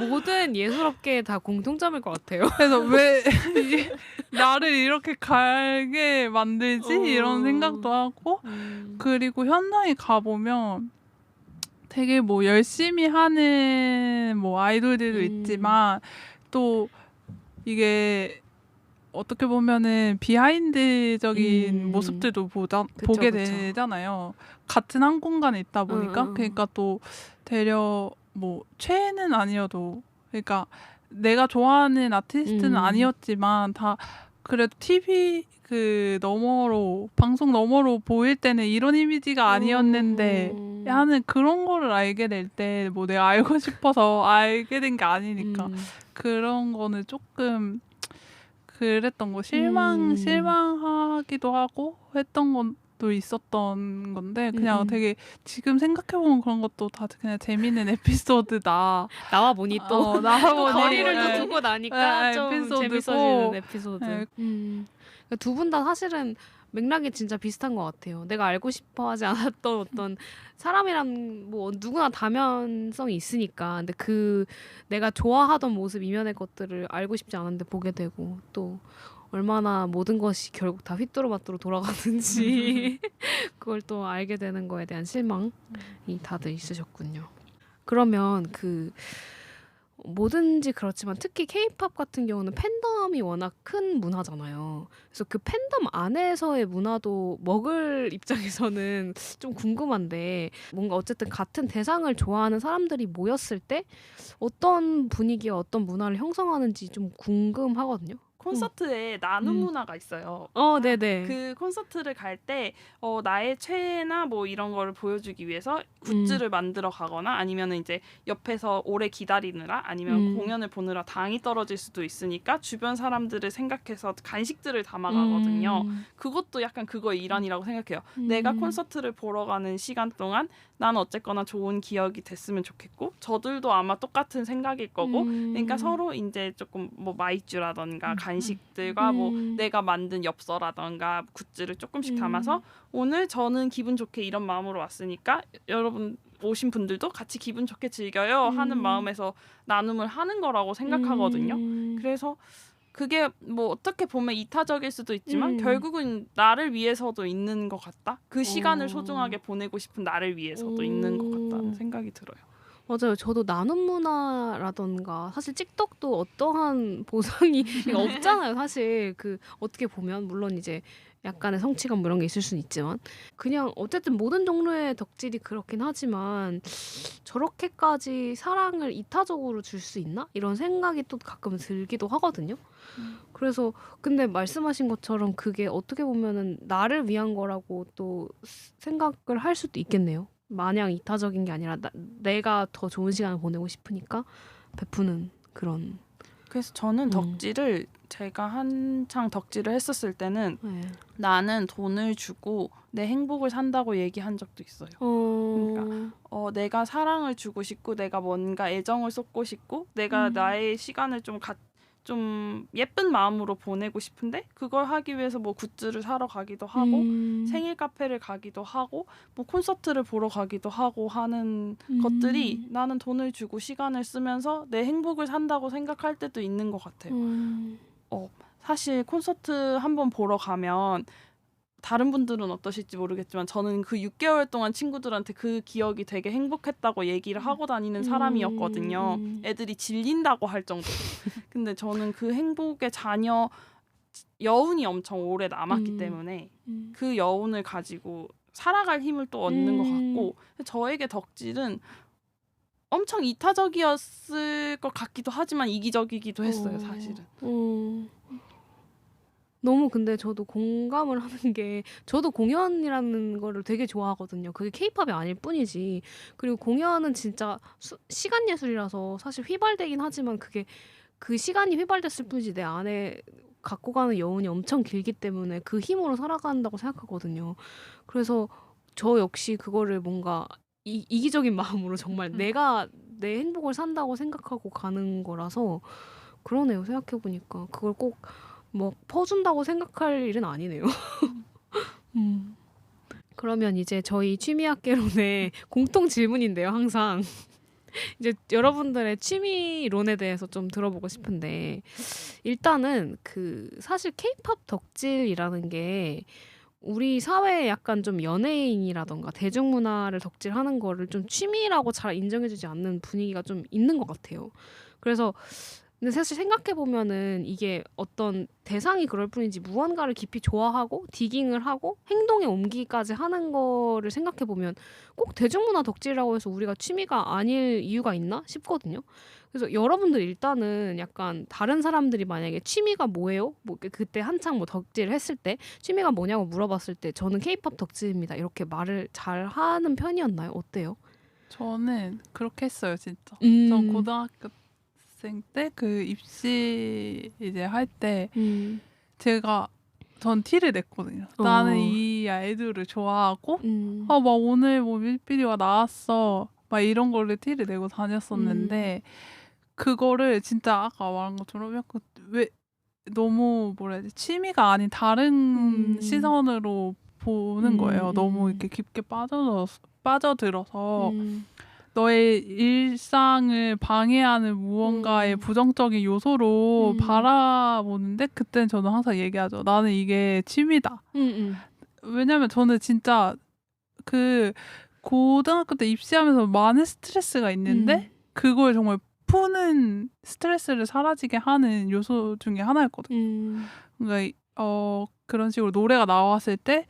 모든 예술업계에 다 공통점일 것 같아요. 그래서 왜 나를 이렇게 갈게 만들지? 이런 생각도 하고. 그리고 현장에 가보면 되게 열심히 하는 아이돌들도 있지만 또 이게 어떻게 보면은 비하인드적인 모습들도 보게 되잖아요. 같은 한 공간에 있다 보니까. 그러니까 또 되려 최애는 아니어도, 그러니까 내가 좋아하는 아티스트는 아니었지만 다 그래도 TV 너머로, 방송 너머로 보일 때는 이런 이미지가 아니었는데 하는 그런 거를 알게 될 때 내가 알고 싶어서 알게 된 게 아니니까 그런 거는 조금 그랬던 거, 실망하기도 하고 했던 것도 있었던 건데 그냥 되게 지금 생각해보면 그런 것도 다 그냥 재밌는 에피소드다. 나와 보니 또 거리를 또 두고 나니까 좀 에피소드고. 재밌어지는 에피소드. 두 분 다 사실은 맥락이 진짜 비슷한 것 같아요. 내가 알고 싶어하지 않았던 어떤 사람이란 뭐 누구나 다면성이 있으니까. 근데 그 내가 좋아하던 모습 이면의 것들을 알고 싶지 않은데 보게 되고 또 얼마나 모든 것이 결국 다 휘뚜루마뚜루 돌아가는지 그걸 또 알게 되는 거에 대한 실망이 다들 있으셨군요. 그러면 그 뭐든지 그렇지만 특히 케이팝 같은 경우는 팬덤이 워낙 큰 문화잖아요. 그래서 그 팬덤 안에서의 문화도 먹을 입장에서는 좀 궁금한데 뭔가 어쨌든 같은 대상을 좋아하는 사람들이 모였을 때 어떤 분위기와 어떤 문화를 형성하는지 좀 궁금하거든요. 콘서트에 나눔 문화가 있어요. 네네. 그 콘서트를 갈 때 나의 최애나 뭐 이런 거를 보여주기 위해서 굿즈를 만들어 가거나 아니면 이제 옆에서 오래 기다리느라 아니면 공연을 보느라 당이 떨어질 수도 있으니까 주변 사람들을 생각해서 간식들을 담아 가거든요. 그것도 약간 그거의 일환이라고 생각해요. 내가 콘서트를 보러 가는 시간 동안 난 어쨌거나 좋은 기억이 됐으면 좋겠고 저들도 아마 똑같은 생각일 거고 그러니까 서로 이제 조금 뭐 마이쮸라던가 간식들과 뭐 내가 만든 엽서라던가 굿즈를 조금씩 담아서 오늘 저는 기분 좋게 이런 마음으로 왔으니까 여러분 오신 분들도 같이 기분 좋게 즐겨요 하는 마음에서 나눔을 하는 거라고 생각하거든요. 그래서 그게 뭐 어떻게 보면 이타적일 수도 있지만 결국은 나를 위해서도 있는 것 같다. 그 시간을 소중하게 보내고 싶은 나를 위해서도 있는 것 같다는 생각이 들어요. 맞아요. 저도 나눔 문화라던가 사실 틱톡도 어떠한 보상이 없잖아요. 사실 그 어떻게 보면 물론 이제 약간의 성취감 뭐 이런 게 있을 수는 있지만 그냥 어쨌든 모든 종류의 덕질이 그렇긴 하지만 저렇게까지 사랑을 이타적으로 줄 수 있나? 이런 생각이 또 가끔 들기도 하거든요. 그래서 근데 말씀하신 것처럼 그게 어떻게 보면은 나를 위한 거라고 또 생각을 할 수도 있겠네요. 마냥 이타적인 게 아니라 내가 더 좋은 시간을 보내고 싶으니까 베푸는 그런. 그래서 저는 덕질을 제가 한창 덕질을 했었을 때는 네. 나는 돈을 주고 내 행복을 산다고 얘기한 적도 있어요. 그러니까 내가 사랑을 주고 싶고 내가 뭔가 애정을 쏟고 싶고 내가 나의 시간을 좀 예쁜 마음으로 보내고 싶은데 그걸 하기 위해서 뭐 굿즈를 사러 가기도 하고 생일 카페를 가기도 하고 뭐 콘서트를 보러 가기도 하고 하는 것들이 나는 돈을 주고 시간을 쓰면서 내 행복을 산다고 생각할 때도 있는 것 같아요. 사실 콘서트 한번 보러 가면 다른 분들은 어떠실지 모르겠지만 저는 그 6개월 동안 친구들한테 그 기억이 되게 행복했다고 얘기를 하고 다니는 사람이었거든요. 애들이 질린다고 할 정도로. 근데 저는 그 행복의 여운이 엄청 오래 남았기 때문에 그 여운을 가지고 살아갈 힘을 또 얻는 것 같고 저에게 덕질은 엄청 이타적이었을 것 같기도 하지만 이기적이기도 했어요, 사실은. 너무 근데 저도 공감을 하는 게 저도 공연이라는 거를 되게 좋아하거든요. 그게 케이팝이 아닐 뿐이지. 그리고 공연은 진짜 시간 예술이라서 사실 휘발되긴 하지만 그게 그 시간이 휘발됐을 뿐이지 내 안에 갖고 가는 여운이 엄청 길기 때문에 그 힘으로 살아간다고 생각하거든요. 그래서 저 역시 그거를 뭔가 이기적인 마음으로 정말 내가 내 행복을 산다고 생각하고 가는 거라서 그러네요. 생각해보니까 그걸 꼭 뭐 퍼준다고 생각할 일은 아니네요. 그러면 이제 저희 취미학개론의 공통 질문인데요. 항상 이제 여러분들의 취미론에 대해서 좀 들어보고 싶은데 일단은 그 사실 케이팝 덕질이라는 게 우리 사회에 약간 좀 연예인이라던가 대중문화를 덕질하는 거를 좀 취미라고 잘 인정해주지 않는 분위기가 좀 있는 것 같아요. 그래서 근데 사실 생각해보면은 이게 어떤 대상이 그럴 뿐이지 무언가를 깊이 좋아하고 디깅을 하고 행동에 옮기기까지 하는 거를 생각해보면 꼭 대중문화 덕질이라고 해서 우리가 취미가 아닐 이유가 있나 싶거든요. 그래서 여러분들 일단은 약간 다른 사람들이 만약에 취미가 뭐예요? 뭐 그때 한창 뭐 덕질을 했을 때 취미가 뭐냐고 물어봤을 때 저는 케이팝 덕질입니다. 이렇게 말을 잘 하는 편이었나요? 어때요? 저는 그렇게 했어요, 진짜. 전 고등학교 때 그 입시 이제 할 때 전 티를 냈거든요. 나는 이 아이돌을 좋아하고 막 오늘 뭐 뮤직비디오가 나왔어 막 이런 거를 티를 내고 다녔었는데 그거를 진짜 아까 말한 것처럼 약간 왜 너무 뭐라 해야 되지? 취미가 아닌 다른 음. 시선으로 보는 거예요. 너무 이렇게 깊게 빠져들어서 너의 일상을 방해하는 무언가의 부정적인 요소로 바라보는데 그때는 저는 항상 얘기하죠. 나는 이게 취미다. 왜냐면 저는 진짜 그 고등학교 때 입시하면서 많은 스트레스가 있는데 그걸 정말 푸는 스트레스를 사라지게 하는 요소 중에 하나였거든요. 그러니까 그런 식으로 노래가 나왔을 때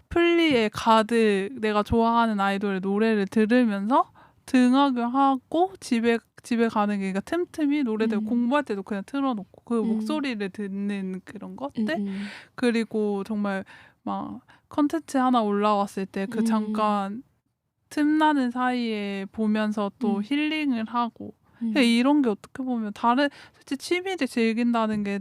플리에 가득 내가 좋아하는 아이돌의 노래를 들으면서 등하교 하고 집에 가는 게 그러니까 틈틈이 노래들 공부할 때도 그냥 틀어놓고 그 목소리를 듣는 그런 것들 그리고 정말 막 컨텐츠 하나 올라왔을 때 그 잠깐 틈나는 사이에 보면서 또 힐링을 하고 이런 게 어떻게 보면 다른 솔직히 취미를 즐긴다는 게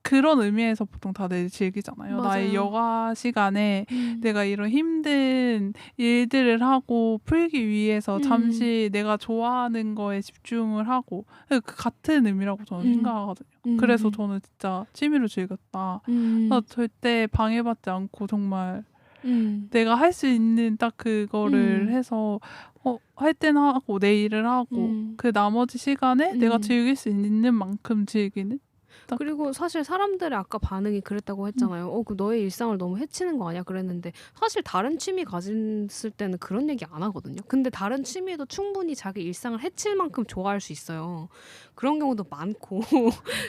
그런 의미에서 보통 다들 즐기잖아요. 맞아요. 나의 여가 시간에 내가 이런 힘든 일들을 하고 풀기 위해서 잠시 내가 좋아하는 거에 집중을 하고 그 같은 의미라고 저는 생각하거든요. 그래서 저는 진짜 취미로 즐겼다. 나 절대 방해받지 않고 정말 내가 할 수 있는 딱 그거를 해서 할 때는 하고 내일을 하고 그 나머지 시간에 내가 즐길 수 있는 만큼 즐기는 그리고 사실 사람들의 아까 반응이 그랬다고 했잖아요. 그 너의 일상을 너무 해치는 거 아니야? 그랬는데 사실 다른 취미 가졌을 때는 그런 얘기 안 하거든요. 근데 다른 취미도 충분히 자기 일상을 해칠 만큼 좋아할 수 있어요. 그런 경우도 많고.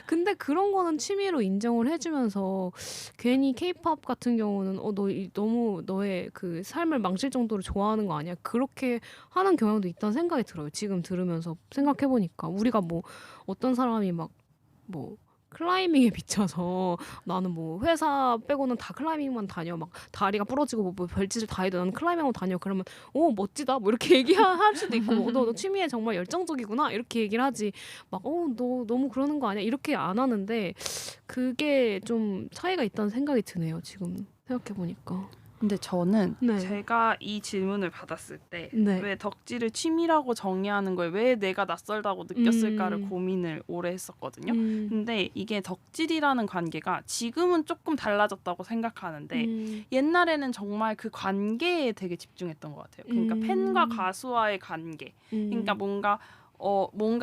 근데 그런 거는 취미로 인정을 해주면서 괜히 케이팝 같은 경우는 너 너무 너의 그 삶을 망칠 정도로 좋아하는 거 아니야? 그렇게 하는 경향도 있다는 생각이 들어요. 지금 들으면서 생각해보니까 우리가 뭐 어떤 사람이 막 뭐 클라이밍에 미쳐서 나는 뭐 회사 빼고는 다 클라이밍만 다녀 막 다리가 부러지고 뭐 별짓을 다 해도 나는 클라이밍만 다녀 그러면 멋지다 뭐 이렇게 얘기할 수도 있고 너 취미에 정말 열정적이구나 이렇게 얘기를 하지 막 너 너무 그러는 거 아니야 이렇게 안 하는데 그게 좀 차이가 있다는 생각이 드네요 지금 생각해 보니까. 근데 저는 네. 제가 이 질문을 받았을 때 네. 왜 덕질을 취미라고 정의하는 거에 왜 내가 낯설다고 느꼈을까를 고민을 오래 했었거든요. 근데 이게 덕질이라는 관계가 지금은 조금 달라졌다고 생각하는데 옛날에는 정말 그 관계에 되게 집중했던 것 같아요. 그러니까 팬과 가수와의 관계. 그러니까 뭔가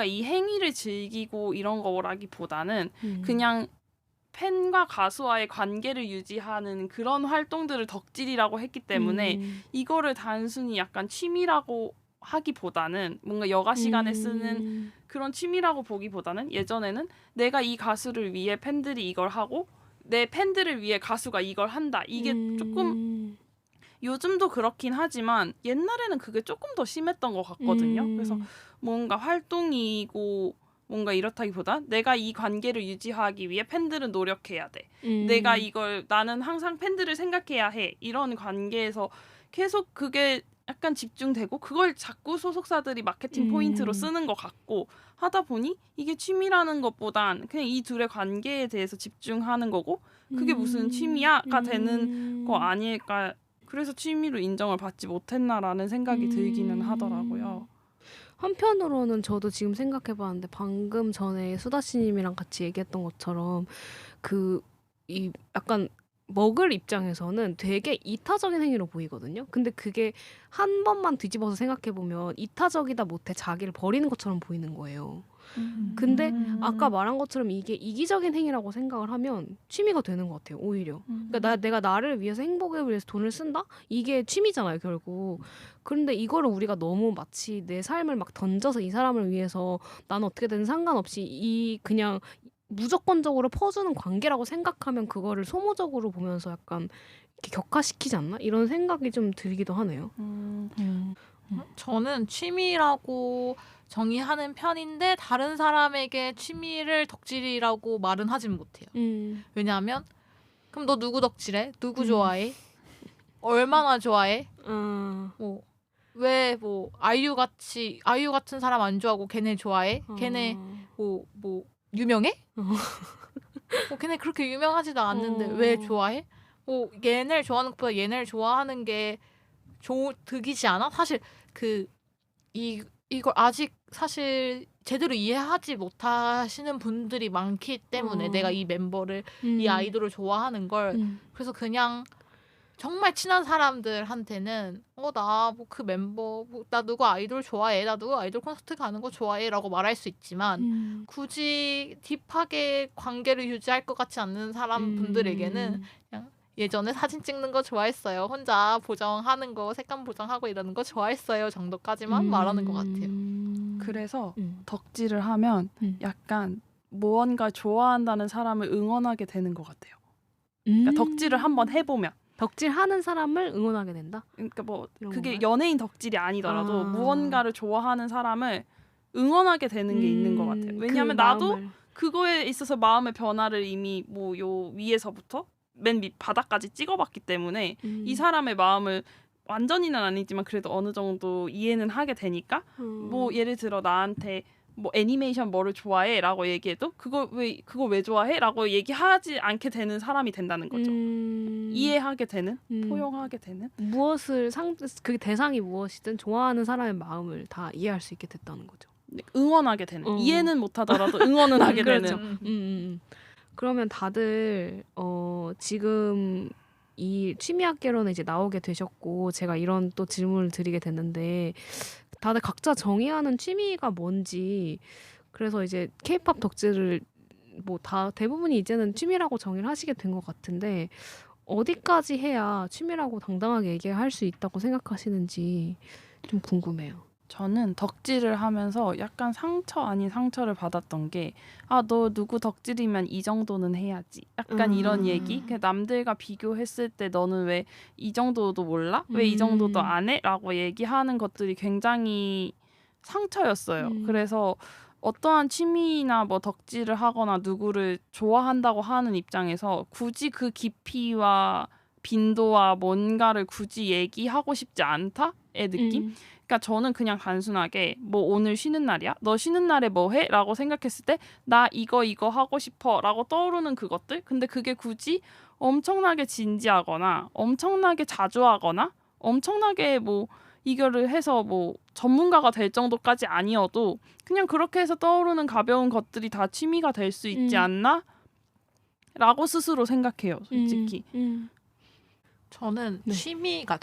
이 행위를 즐기고 이런 거라기보다는 그냥 팬과 가수와의 관계를 유지하는 그런 활동들을 덕질이라고 했기 때문에 이거를 단순히 약간 취미라고 하기보다는 뭔가 여가 시간에 쓰는 그런 취미라고 보기보다는 예전에는 내가 이 가수를 위해 팬들이 이걸 하고 내 팬들을 위해 가수가 이걸 한다. 이게 조금 요즘도 그렇긴 하지만 옛날에는 그게 조금 더 심했던 것 같거든요. 그래서 뭔가 활동이고 뭔가 이렇다기보다 내가 이 관계를 유지하기 위해 팬들은 노력해야 돼. 나는 항상 팬들을 생각해야 해. 이런 관계에서 계속 그게 약간 집중되고 그걸 자꾸 소속사들이 마케팅 포인트로 쓰는 것 같고 하다 보니 이게 취미라는 것보단 그냥 이 둘의 관계에 대해서 집중하는 거고 그게 무슨 취미야가 되는 거 아닐까. 그래서 취미로 인정을 받지 못했나라는 생각이 들기는 하더라고요. 한편으로는 저도 지금 생각해봤는데 방금 전에 수다씨님이랑 같이 얘기했던 것처럼 이 약간 먹을 입장에서는 되게 이타적인 행위로 보이거든요. 근데 그게 한 번만 뒤집어서 생각해보면 이타적이다 못해 자기를 버리는 것처럼 보이는 거예요. 근데 아까 말한 것처럼 이게 이기적인 행위라고 생각을 하면 취미가 되는 것 같아요. 오히려. 그러니까 내가 나를 위해서 행복을 위해서 돈을 쓴다? 이게 취미잖아요. 결국. 그런데 이거를 우리가 너무 마치 내 삶을 막 던져서 이 사람을 위해서 나는 어떻게든 상관없이 그냥 무조건적으로 퍼주는 관계라고 생각하면 그거를 소모적으로 보면서 약간 이렇게 격화시키지 않나? 이런 생각이 좀 들기도 하네요. 저는 취미라고 정의하는 편인데 다른 사람에게 취미를 덕질이라고 말은 하진 못해요. 왜냐하면 그럼 너 누구 덕질해? 누구 좋아해? 얼마나 좋아해? 왜 아이유 같은 사람 안 좋아하고 걔네 좋아해? 걔네 뭐 유명해? 걔네 그렇게 유명하지도 않는데 왜 좋아해? 얘네를 좋아하는 것보다 얘네를 좋아하는 게 득이지 않아? 사실 이걸 아직 사실 제대로 이해하지 못하시는 분들이 많기 때문에 내가 이 멤버를 이 아이돌을 좋아하는 걸 그래서 그냥 정말 친한 사람들한테는 나 뭐 그 멤버 나 누구 아이돌 좋아해 나 누구 아이돌 콘서트 가는 거 좋아해라고 말할 수 있지만 굳이 딥하게 관계를 유지할 것 같지 않는 사람 분들에게는 그냥 예전에 사진 찍는 거 좋아했어요 혼자 보정하는 거 색감 보정하고 이러는 거 좋아했어요 정도까지만 말하는 것 같아요. 그래서 덕질을 하면 약간 무언가 좋아한다는 사람을 응원하게 되는 것 같아요. 그러니까 덕질을 한번 해보면 덕질하는 사람을 응원하게 된다? 그러니까 뭐 이런 그게 건가요? 연예인 덕질이 아니더라도 무언가를 좋아하는 사람을 응원하게 되는 게 있는 것 같아요. 왜냐하면 그 나도 마음을. 그거에 있어서 마음의 변화를 이미 뭐 요 위에서부터 맨 밑 바닥까지 찍어봤기 때문에 이 사람의 마음을 완전히는 아니지만 그래도 어느 정도 이해는 하게 되니까 뭐 예를 들어 나한테 뭐 애니메이션 뭐를 좋아해라고 얘기해도 그거 왜 좋아해라고 얘기하지 않게 되는 사람이 된다는 거죠. 이해하게 되는, 포용하게 되는. 무엇을 그 대상이 무엇이든 좋아하는 사람의 마음을 다 이해할 수 있게 됐다는 거죠. 응원하게 되는. 이해는 못하더라도 응원은 하게 그렇죠. 되는. 그러면 다들 지금 이 취미학개론에 이제 나오게 되셨고 제가 이런 또 질문을 드리게 됐는데 다들 각자 정의하는 취미가 뭔지 그래서 이제 K-팝 덕질을 뭐 다 대부분이 이제는 취미라고 정의를 하시게 된 것 같은데 어디까지 해야 취미라고 당당하게 얘기할 수 있다고 생각하시는지 좀 궁금해요. 저는 덕질을 하면서 약간 상처 아닌 상처를 받았던 게 너 누구 덕질이면 이 정도는 해야지. 약간 이런 얘기. 남들과 비교했을 때 너는 왜 이 정도도 몰라? 왜 이 정도도 안 해? 라고 얘기하는 것들이 굉장히 상처였어요. 그래서 어떠한 취미나 뭐 덕질을 하거나 누구를 좋아한다고 하는 입장에서 굳이 그 깊이와 빈도와 뭔가를 굳이 얘기하고 싶지 않다의 느낌? 그러니까 저는 그냥 단순하게 뭐 오늘 쉬는 날이야? 너 쉬는 날에 뭐 해? 라고 생각했을 때 나 이거 하고 싶어 라고 떠오르는 그것들? 근데 그게 굳이 엄청나게 진지하거나 엄청나게 자주 하거나 엄청나게 뭐 이거를 해서 뭐 전문가가 될 정도까지 아니어도 그냥 그렇게 해서 떠오르는 가벼운 것들이 다 취미가 될 수 있지 않나? 라고 스스로 생각해요. 솔직히. 저는 네. 취미가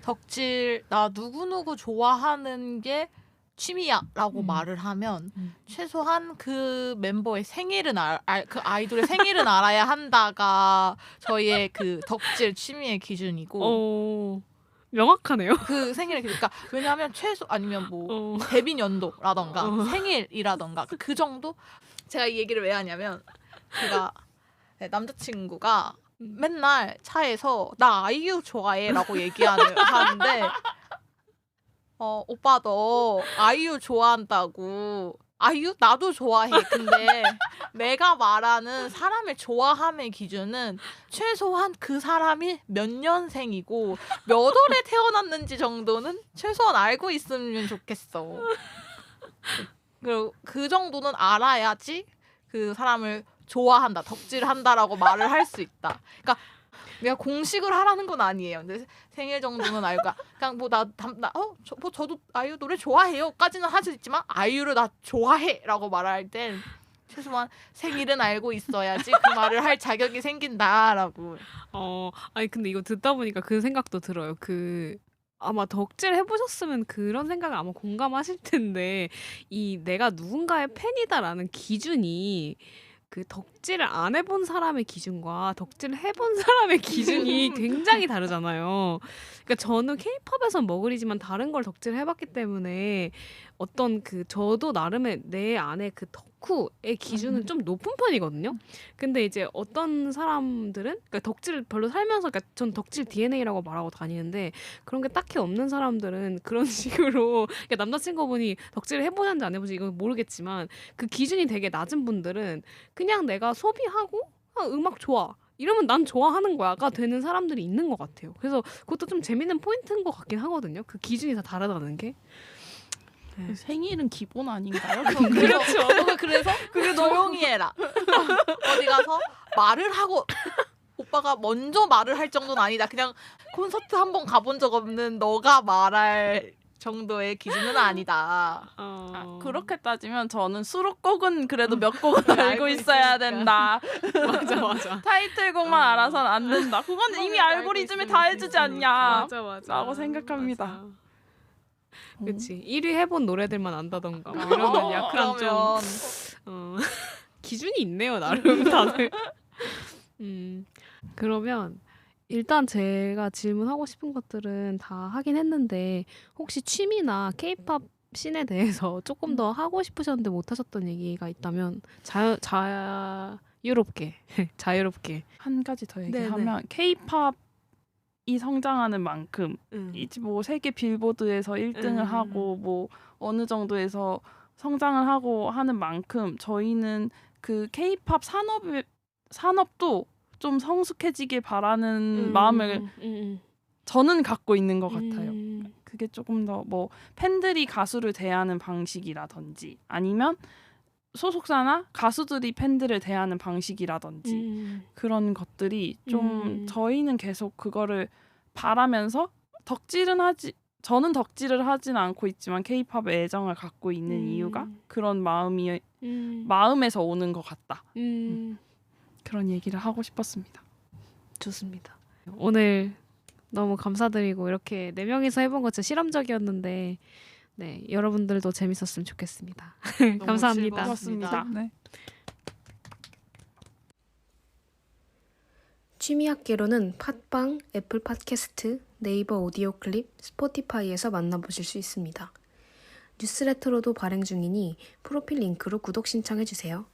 덕질 나 누구누구 좋아하는 게 취미야라고 말을 하면 최소한 그 멤버의 생일은 그 아이돌의 생일은 알아야 한다가 저희의 그 덕질 취미의 기준이고 명확하네요. 그 생일의 기준. 그러니까 왜냐하면 최소 아니면 뭐 데뷔 연도라던가 생일이라던가 그 정도. 제가 이 얘기를 왜 하냐면 제가 남자친구가 맨날 차에서 나 아이유 좋아해라고 하는데 오빠 너 아이유 좋아한다고. 아이유? 나도 좋아해. 근데 내가 말하는 사람의 좋아함의 기준은 최소한 그 사람이 몇 년생이고 몇 월에 태어났는지 정도는 최소한 알고 있으면 좋겠어. 그리고 그 정도는 알아야지 그 사람을 좋아한다, 덕질한다라고 말을 할 수 있다. 그러니까 내가 공식을 하라는 건 아니에요. 근데 생일 정도는 알고 그냥 저도 아이유 노래 좋아해요까지는 할 수 있지만 아이유를 나 좋아해라고 말할 땐 최소한 생일은 알고 있어야지 그 말을 할 자격이 생긴다라고. 아니 근데 이거 듣다 보니까 그 생각도 들어요. 아마 덕질 해보셨으면 그런 생각을 아마 공감하실 텐데 이 내가 누군가의 팬이다라는 기준이 그 덕질을 안 해본 사람의 기준과 덕질을 해본 사람의 기준이 굉장히 다르잖아요. 그러니까 저는 K-팝에선 머글이지만 다른 걸 덕질을 해봤기 때문에 어떤 저도 나름의 내 안에 그 덕후의 기준은 좀 높은 편이거든요. 근데 이제 어떤 사람들은 그러니까 덕질을 별로 살면서 그러니까 전 덕질 DNA라고 말하고 다니는데 그런 게 딱히 없는 사람들은 그런 식으로 그러니까 남자친구분이 덕질을 해보는지 안 해보는지 이건 모르겠지만 그 기준이 되게 낮은 분들은 그냥 내가 소비하고 음악 좋아 이러면 난 좋아하는 거야가 되는 사람들이 있는 것 같아요. 그래서 그것도 좀 재밌는 포인트인 것 같긴 하거든요. 그 기준이 다 다르다는 게. 네. 생일은 기본 아닌가요? 그렇죠. 그래서 그게 조용히 해라. 어디 가서 말을 하고 오빠가 먼저 말을 할 정도는 아니다. 그냥 콘서트 한번 가본 적 없는 너가 말할 정도의 기준은 아니다. 그렇게 따지면 저는 수록곡은 그래도 몇 곡은 알고 있어야 된다. 맞아. 타이틀곡만 알아서는 안 된다. 그건 이미 알고리즘이 다 해주지 않냐. 맞아. 라고 생각합니다. 맞아. 그치. 1위 해본 노래들만 안다던가. 뭐 이러면 약간 그러면 기준이 있네요, 나름 다들. 그러면 일단 제가 질문하고 싶은 것들은 다 하긴 했는데 혹시 취미나 케이팝 씬에 대해서 조금 더 하고 싶으셨는데 못 하셨던 얘기가 있다면 자유롭게 한 가지 더 얘기하면 K-팝이 성장하는 만큼 이제 뭐 세계 빌보드에서 1등을 하고 뭐 어느 정도에서 성장을 하고 하는 만큼 저희는 그 K-팝 산업도 좀 성숙해지길 바라는 마음을 저는 갖고 있는 것 같아요. 그게 조금 더 뭐 팬들이 가수를 대하는 방식이라든지 아니면 소속사나 가수들이 팬들을 대하는 방식이라든지 그런 것들이 좀 저희는 계속 그거를 바라면서 저는 덕질을 하진 않고 있지만 K-팝에 애정을 갖고 있는 이유가 그런 마음에서 오는 것 같다. 그런 얘기를 하고 싶었습니다. 좋습니다. 오늘 너무 감사드리고 이렇게 4명이서 해본 거 진짜 실험적이었는데 네, 여러분들도 재밌었으면 좋겠습니다. 감사합니다. 즐거웠습니다. 네. 취미학개론은 팟빵, 애플 팟캐스트, 네이버 오디오 클립, 스포티파이에서 만나보실 수 있습니다. 뉴스레터로도 발행 중이니 프로필 링크로 구독 신청해주세요.